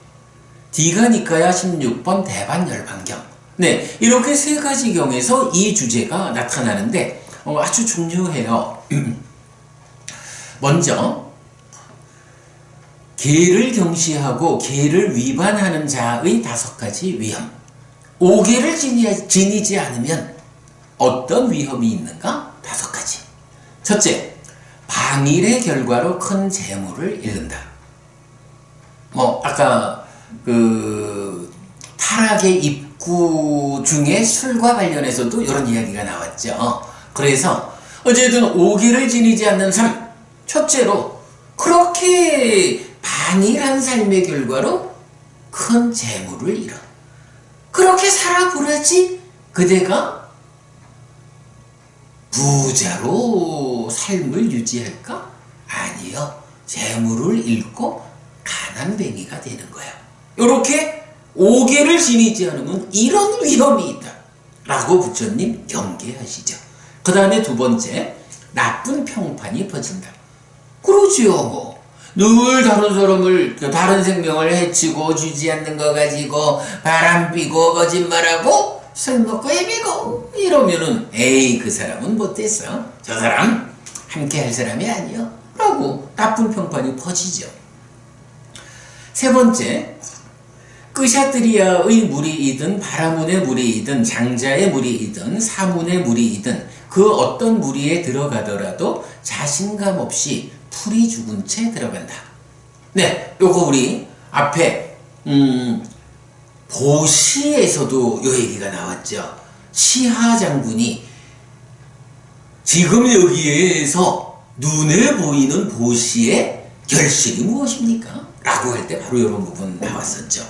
디가 니까야 16번 대반열반경. 네, 이렇게 3가지 경에서 이 주제가 나타나는데 아주 중요해요. 먼저 개를 경시하고 개를 위반하는 자의 5가지 위험. 5개를 지니지 않으면 어떤 위험이 있는가? 5가지. 첫째, 방일의 결과로 큰 재물을 잃는다. 아까 타락의 입구 중에 술과 관련해서도 이런 이야기가 나왔죠. 그래서 어쨌든 5개를 지니지 않는 삶, 첫째로 그렇게 반일한 삶의 결과로 큰 재물을 잃어. 그렇게 살아보라지 그대가 부자로 삶을 유지할까? 아니요. 재물을 잃고 가난뱅이가 되는 거야. 이렇게 5개를 지니지 않으면 이런 위험이 있다. 라고 부처님 경계하시죠. 그 다음에 2번째, 나쁜 평판이 퍼진다. 그러지요. 늘 다른 사람을, 다른 생명을 해치고 주지 않는 거 가지고 바람 피고 거짓말하고 술 먹고 헤매고 이러면은 에이 그 사람은 못됐어. 저 사람 함께 할 사람이 아니요. 라고 나쁜 평판이 퍼지죠. 3번째, 끄샤트리아의 무리이든 바라문의 무리이든 장자의 무리이든 사문의 무리이든 그 어떤 무리에 들어가더라도 자신감 없이 풀이 죽은 채 들어간다. 네, 요거 우리 앞에 보시에서도 요 얘기가 나왔죠. 시하 장군이 지금 여기에서 눈에 보이는 보시의 결실이 무엇입니까? 라고 할 때 바로 이런 부분 나왔었죠.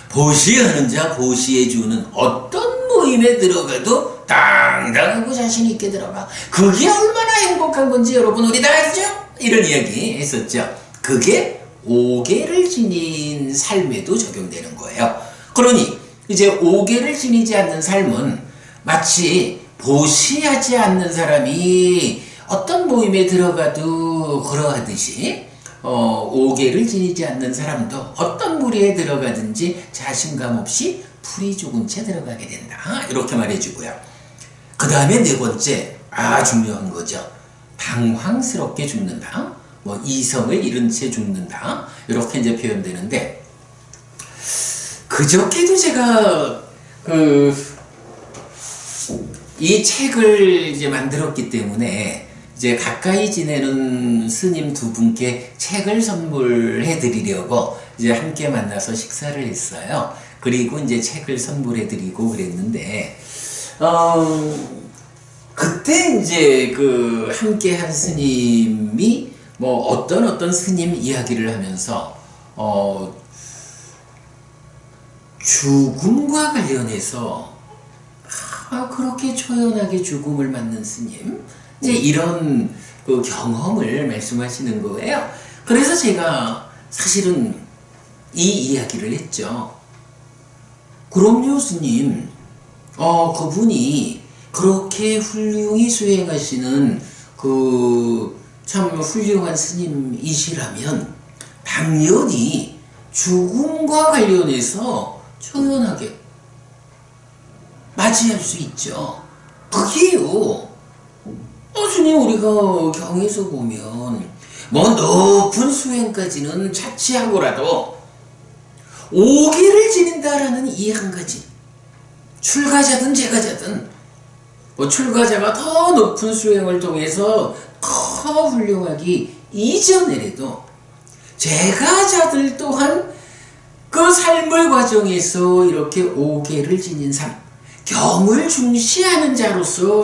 보시하는 자, 보시해 주는 어떤 모임에 들어가도 당당하고 자신 있게 들어가. 그게 얼마나 행복한 건지 여러분 우리 다 알죠? 이런 이야기 했었죠. 그게 5개를 지닌 삶에도 적용되는 거예요. 그러니 이제 5개를 지니지 않는 삶은 마치 보시하지 않는 사람이 어떤 모임에 들어가도 그러하듯이 5개를 지니지 않는 사람도 어떤 무리에 들어가든지 자신감 없이 풀이 죽은 채 들어가게 된다. 이렇게 말해주고요. 그 다음에 4번째, 중요한 거죠. 당황스럽게 죽는다. 이성을 잃은 채 죽는다. 이렇게 이제 표현되는데, 그저께도 제가 이 책을 이제 만들었기 때문에 이제 가까이 지내는 스님 2분께 책을 선물해 드리려고 이제 함께 만나서 식사를 했어요. 그리고 이제 책을 선물해 드리고 그랬는데, 그때 이제 함께 한 스님이 어떤 스님 이야기를 하면서, 죽음과 관련해서, 그렇게 초연하게 죽음을 맞는 스님, 이제 이런 경험을 말씀하시는 거예요. 그래서 제가 사실은 이 이야기를 했죠. 그럼요, 스님. 그분이 그렇게 훌륭히 수행하시는 참 훌륭한 스님이시라면 당연히 죽음과 관련해서 초연하게 맞이할 수 있죠. 그게요. 스님 우리가 경에서 보면 뭐 높은 수행까지는 자취하고라도 오계를 지닌다라는 이 한 가지, 출가자든 제가자든 뭐 출가자가 더 높은 수행을 통해서 더 훌륭하기 이전에라도 제가자들 또한 그 삶의 과정에서 이렇게 오계를 지닌 삶, 경을 중시하는 자로서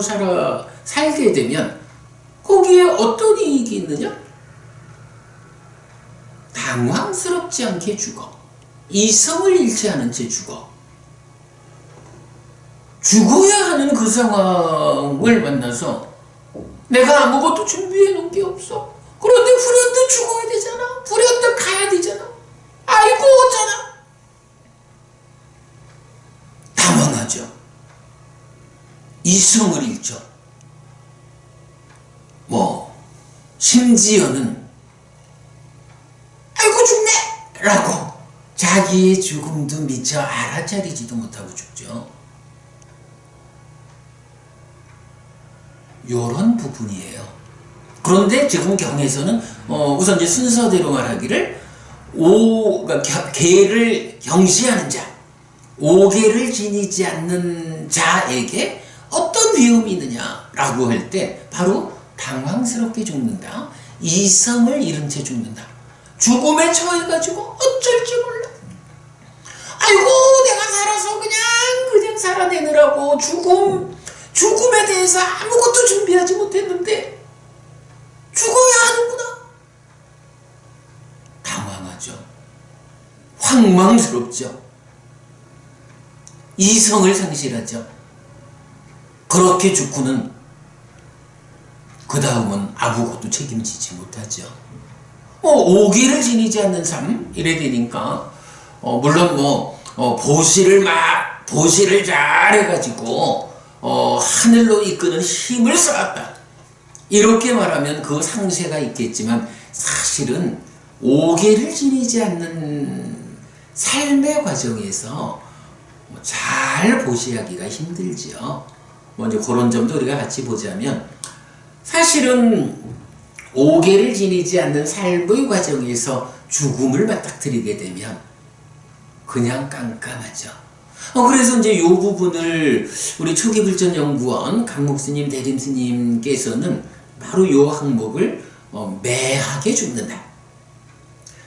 살게 되면 거기에 어떤 이익이 있느냐? 당황스럽지 않게 죽어. 이성을 잃지 않은 채 죽어. 죽어야 하는 그 상황을 만나서 내가 아무것도 준비해 놓은 게 없어. 그런데 불현듯 죽어야 되잖아. 불현듯 가야 되잖아. 아이고 어쩌나. 당황하죠. 이성을 잃죠. 심지어는 아이고 죽네! 라고 자기의 죽음도 미처 알아차리지도 못하고 죽죠. 요런 부분이에요. 그런데 지금 경에서는 우선 이제 순서대로 말하기를 그러니까 계를 경시하는 자, 오계를 지니지 않는 자에게 어떤 위험이 있느냐라고 할 때 바로 당황스럽게 죽는다. 이성을 잃은 채 죽는다. 죽음에 처해가지고 어쩔지 몰라. 아이고 내가 살아서 그냥 살아내느라고 죽음에 대해서 아무것도 준비하지 못했는데 죽어야 하는구나. 당황하죠. 황망스럽죠. 이성을 상실하죠. 그렇게 죽고는 그 다음은 아무것도 책임지지 못하죠. 오기를 지니지 않는 삶 이래 되니까 물론 보시를 잘 해가지고 하늘로 이끄는 힘을 쌓았다 이렇게 말하면 그 상세가 있겠지만 사실은 오계를 지니지 않는 삶의 과정에서 잘 보시하기가 힘들죠. 이제 그런 점도 우리가 같이 보자면 사실은 오계를 지니지 않는 삶의 과정에서 죽음을 맞닥뜨리게 되면 그냥 깜깜하죠. 그래서 이제 이 부분을 우리 초기불전연구원 강목스님, 대림스님께서는 바로 이 항목을 매하게 죽는다.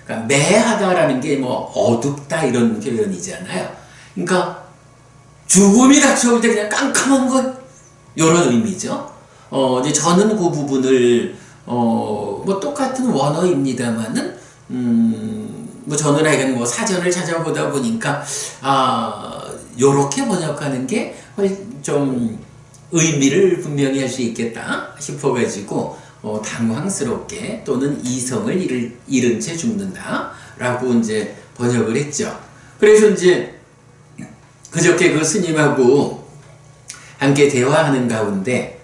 그러니까 매하다라는 게 어둡다 이런 표현이잖아요. 그러니까 죽음이 닥쳐올 때 그냥 깜깜한 것 이런 의미죠. 이제 저는 그 부분을 똑같은 원어입니다만은 저는 하여간 사전을 찾아보다 보니까 요렇게 번역하는 게 좀 의미를 분명히 할 수 있겠다 싶어가지고 당황스럽게 또는 이성을 잃은 채 죽는다 라고 이제 번역을 했죠. 그래서 이제 그저께 그 스님하고 함께 대화하는 가운데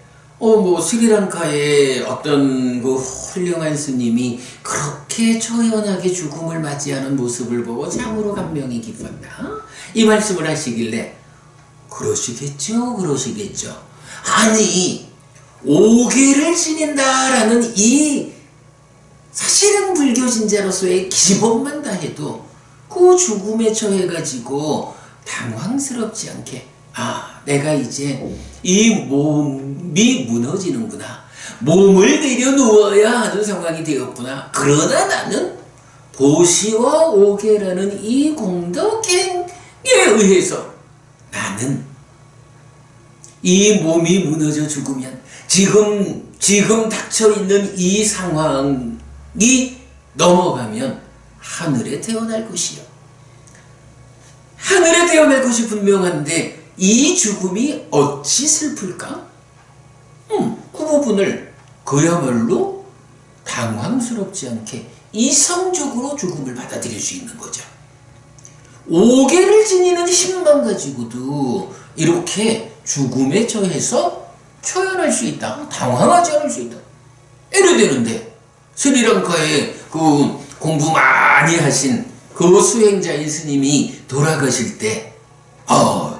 스리랑카의 어떤 그 훌륭한 스님이 그렇게 초연하게 죽음을 맞이하는 모습을 보고 참으로 감명이 깊었다. 이 말씀을 하시길래 그러시겠죠. 아니 오계를 지닌다라는 이 사실은 불교 신자로서의 기본만 다 해도 그 죽음에 처해가지고 당황스럽지 않게 내가 이제 이 몸이 무너지는구나. 몸을 내려놓아야 하는 상황이 되었구나. 그러나 나는 보시와 오계라는 이 공덕행에 의해서 나는 이 몸이 무너져 죽으면 지금 닥쳐있는 이 상황이 넘어가면 하늘에 태어날 것이요. 하늘에 태어날 것이 분명한데 이 죽음이 어찌 슬플까? 그 부분을 그야말로 당황스럽지 않게 이성적으로 죽음을 받아들일 수 있는 거죠. 오계를 지니는 힘만 가지고도 이렇게 죽음에 처해서 초연할 수 있다. 당황하지 않을 수 있다. 이래 되는데 스리랑카에 그 공부 많이 많이 하신 그 수행자인 스님이 돌아가실 때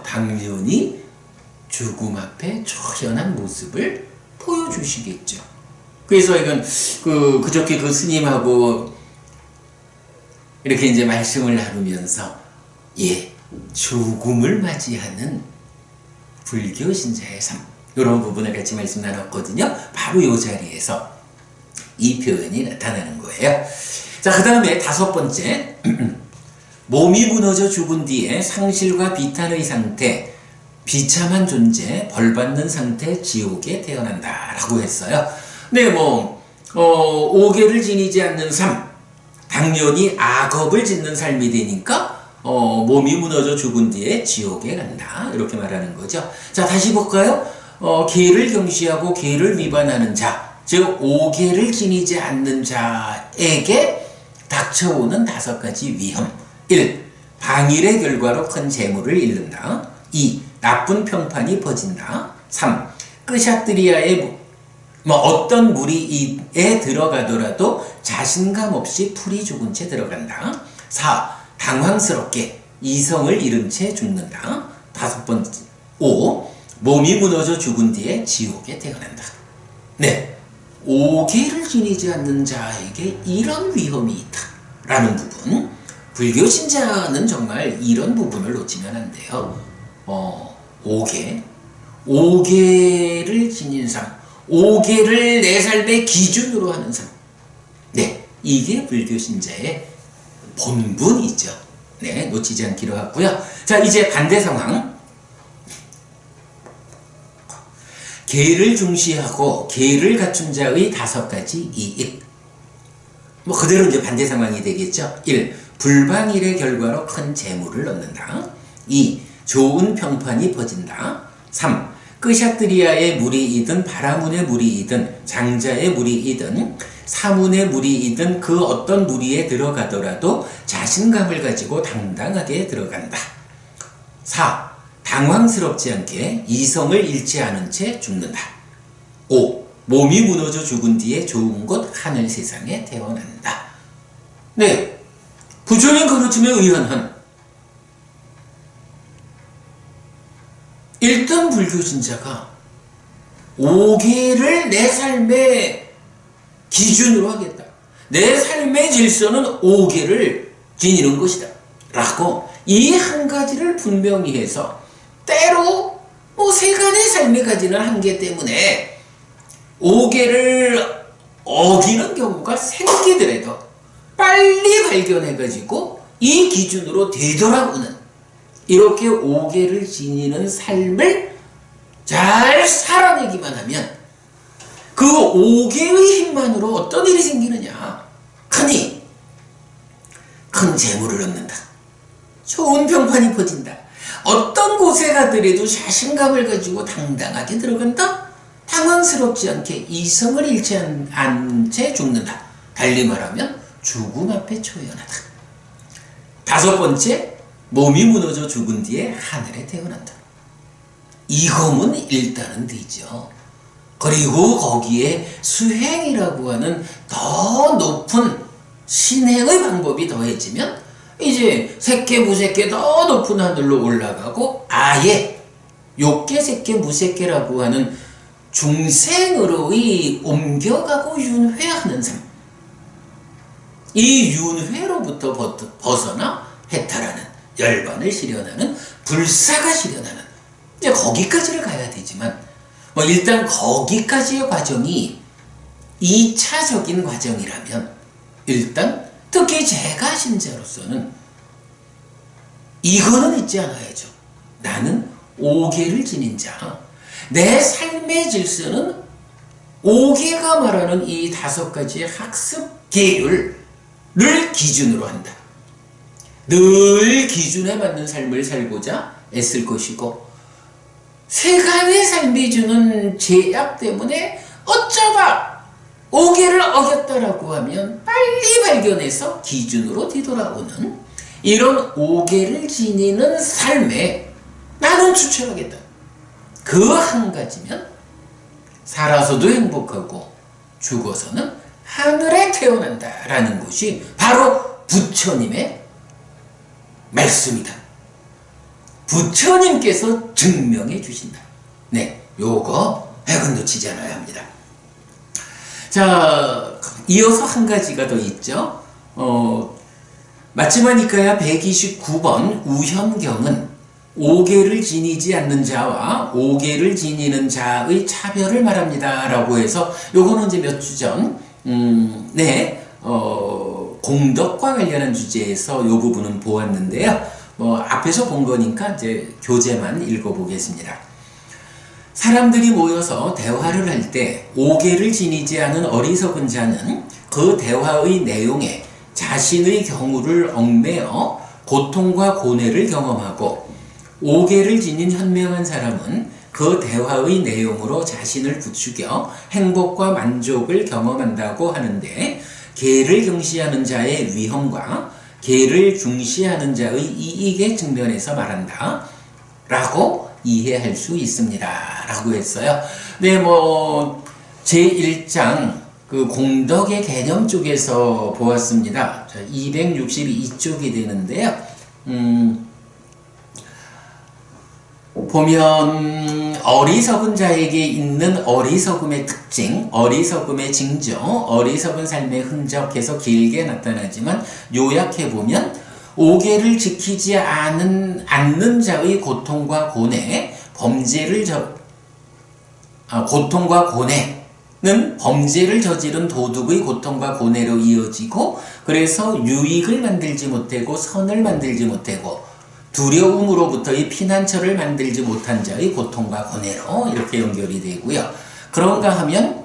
당연히 죽음 앞에 초연한 모습을 보여주시겠죠. 그래서 이건 그저께 그 스님하고 이렇게 이제 말씀을 나누면서 죽음을 맞이하는 불교 신자의 삶, 이런 부분을 같이 말씀 나눴거든요. 바로 이 자리에서 이 표현이 나타나는 거예요. 자, 그 다음에 5번째, 몸이 무너져 죽은 뒤에 상실과 비탄의 상태, 비참한 존재, 벌받는 상태, 지옥에 태어난다 라고 했어요. 네, 오계를 지니지 않는 삶, 당연히 악업을 짓는 삶이 되니까 몸이 무너져 죽은 뒤에 지옥에 간다, 이렇게 말하는 거죠. 자, 다시 볼까요? 계를 경시하고 계를 위반하는 자, 즉 오계를 지니지 않는 자에게 닥쳐오는 5가지 위험. 1. 방일의 결과로 큰 재물을 잃는다. 2. 나쁜 평판이 퍼진다. 3. 끄샤트리아의 어떤 무리에 들어가더라도 자신감 없이 풀이 죽은 채 들어간다. 4. 당황스럽게 이성을 잃은 채 죽는다. 5번째, 5. 몸이 무너져 죽은 뒤에 지옥에 태어난다. 네, 오계를 지니지 않는 자에게 이런 위험이 있다라는 부분. 불교 신자는 정말 이런 부분을 놓치면 안 돼요. 오계를 지닌 삶, 오계를 내 삶의 기준으로 하는 삶. 네, 이게 불교 신자의 본분이죠. 네, 놓치지 않기로 하고요. 자, 이제 반대 상황. 계를 중시하고 계를 갖춘 자의 5가지 이익. 그대로 이제 반대 상황이 되겠죠. 1. 불방일의 결과로 큰 재물을 얻는다. 2. 좋은 평판이 퍼진다. 3. 끄샤트리아의 무리이든 바라문의 무리이든 장자의 무리이든 사문의 무리이든 그 어떤 무리에 들어가더라도 자신감을 가지고 당당하게 들어간다. 4. 당황스럽지 않게 이성을 잃지 않은 채 죽는다. 5. 몸이 무너져 죽은 뒤에 좋은 곳 하늘 세상에 태어난다. 네, 부처님 가르침에 의한 1등 불교 신자가 오계를 내 삶의 기준으로 하겠다. 내 삶의 질서는 오계를 지니는 것이다 라고 이 한 가지를 분명히 해서, 때로 세간의 삶에 가지는 한계 때문에 오계를 어기는 경우가 생기더라도 빨리 발견해가지고 이 기준으로 되돌아오는, 이렇게 오계를 지니는 삶을 잘 살아내기만 하면 그 오계의 힘만으로 어떤 일이 생기느냐? 큰 재물을 얻는다. 좋은 평판이 퍼진다. 어떤 곳에 가더라도 자신감을 가지고 당당하게 들어간다. 당황스럽지 않게 이성을 잃지 않은 채 죽는다. 달리 말하면 죽음 앞에 초연하다. 5번째, 몸이 무너져 죽은 뒤에 하늘에 태어난다. 이거면 일단은 되죠. 그리고 거기에 수행이라고 하는 더 높은 신행의 방법이 더해지면 이제 색계 무색계 더 높은 하늘로 올라가고 아예 욕계 색계 무색계라고 하는 중생으로의 옮겨가고 윤회하는 삶, 이 윤회로부터 벗어나 해탈하는, 열반을 실현하는, 불사가 실현하는, 이제 거기까지를 가야 되지만 일단 거기까지의 과정이 2차적인 과정이라면, 일단 특히 제가 신자로서는 이거는 잊지 않아야죠. 나는 오계를 지닌 자, 내 삶의 질서는 오계가 말하는 이 5가지의 학습 계율을 기준으로 한다. 늘 기준에 맞는 삶을 살고자 애쓸 것이고, 세간의 삶이 주는 제약 때문에 어쩌다 오계를 어겼다라고 하면 빨리 발견해서 기준으로 뒤돌아오는 이런 오계를 지니는 삶에 나는 추천하겠다. 그 한 가지면 살아서도 행복하고 죽어서는 하늘에 태어난다라는 것이 바로 부처님의 말씀이다. 부처님께서 증명해 주신다. 네, 요거 백은 놓치지 않아야 합니다. 자, 이어서 한 가지가 더 있죠. 마치마니카야 129번 우현경은 오계를 지니지 않는 자와 오계를 지니는 자의 차별을 말합니다. 라고 해서 요거는 이제 몇 주 전, 공덕과 관련한 주제에서 요 부분은 보았는데요. 앞에서 본 거니까 이제 교재만 읽어보겠습니다. 사람들이 모여서 대화를 할 때 오계를 지니지 않은 어리석은 자는 그 대화의 내용에 자신의 경우를 얽매어 고통과 고뇌를 경험하고, 오계를 지닌 현명한 사람은 그 대화의 내용으로 자신을 부추겨 행복과 만족을 경험한다고 하는데, 계를 경시하는 자의 위험과 계를 중시하는 자의 이익의 측면에서 말한다 라고 이해할 수 있습니다 라고 했어요. 네, 제1장 그 공덕의 개념 쪽에서 보았습니다. 262쪽이 되는데요. 보면 어리석은 자에게 있는 어리석음의 특징, 어리석음의 징조, 어리석은 삶의 흔적해서 길게 나타나지만 요약해보면 오계를 지키지 않는 자의 고통과 고뇌, 고통과 고뇌는 범죄를 저지른 도둑의 고통과 고뇌로 이어지고, 그래서 유익을 만들지 못하고 선을 만들지 못하고 두려움으로부터의 피난처를 만들지 못한 자의 고통과 고뇌로 이렇게 연결이 되고요. 그런가 하면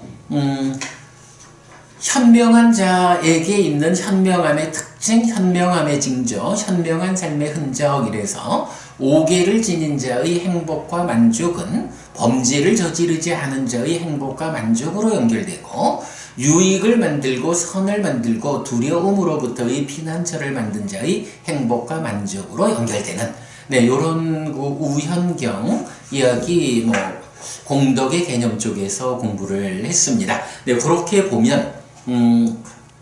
현명한 자에게 있는 현명함의 특징, 현명함의 징조, 현명한 삶의 흔적, 이래서 오계를 지닌 자의 행복과 만족은 범죄를 저지르지 않은 자의 행복과 만족으로 연결되고, 유익을 만들고 선을 만들고 두려움으로부터의 피난처를 만든 자의 행복과 만족으로 연결되는, 네, 요런 우현경 이야기, 공덕의 개념 쪽에서 공부를 했습니다. 네, 그렇게 보면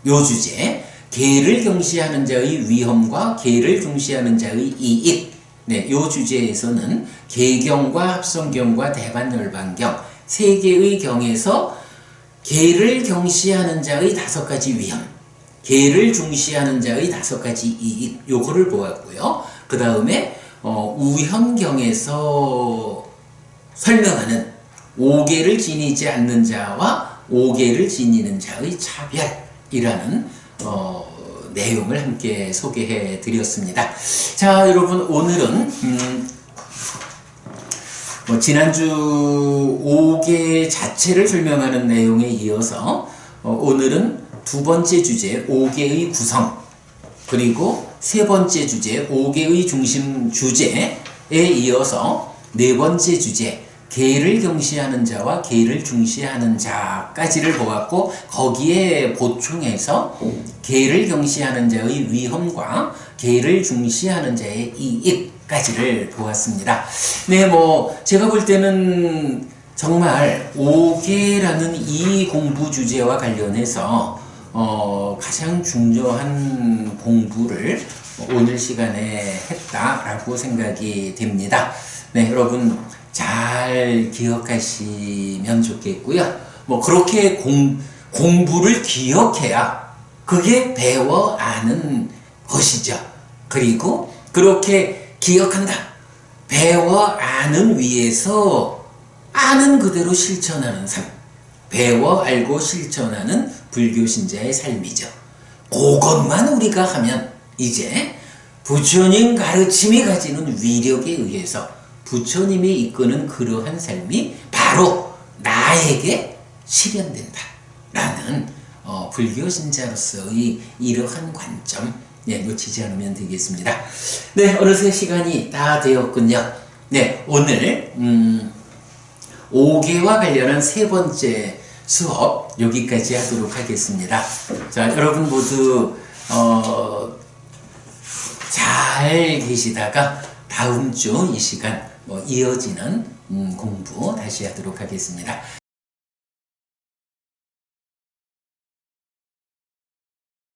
요 주제, 계를 경시하는 자의 위험과 계를 중시하는 자의 이익, 네, 요 주제에서는 계경과 합성경과 대반열반경 세 개의 경에서 계를 경시하는 자의 5가지 위험, 계를 중시하는 자의 5가지 이익, 요거를 보았고요. 그 다음에 우현경에서 설명하는 오계를 지니지 않는 자와 오계를 지니는 자의 차별이라는 내용을 함께 소개해 드렸습니다. 자, 여러분, 오늘은 지난주 5개 자체를 설명하는 내용에 이어서 오늘은 두 번째 주제 5개의 구성, 그리고 세 번째 주제 5개의 중심 주제에 이어서 네 번째 주제 계를 경시하는 자와 계를 중시하는 자까지를 보았고, 거기에 보충해서 계를 경시하는 자의 위험과 계를 중시하는 자의 이익까지를 보았습니다. 네, 제가 볼 때는 정말 5계라는 이 공부 주제와 관련해서 가장 중요한 공부를 오늘 시간에 했다라고 생각이 됩니다. 네, 여러분 잘 기억하시면 좋겠고요. 그렇게 공부를 기억해야 그게 배워 아는 것이죠. 그리고 그렇게 기억한다, 배워 아는 위에서 아는 그대로 실천하는 삶, 배워 알고 실천하는 불교 신자의 삶이죠. 그것만 우리가 하면 이제 부처님 가르침이 가지는 위력에 의해서 부처님이 이끄는 그러한 삶이 바로 나에게 실현된다 라는 불교 신자로서의 이러한 관점, 네, 놓치지 않으면 되겠습니다. 네, 어느새 시간이 다 되었군요. 네, 오늘 5계와 관련한 세 번째 수업 여기까지 하도록 하겠습니다. 자, 여러분 모두 잘 계시다가 다음 주 이 시간 이어지는 공부 다시 하도록 하겠습니다.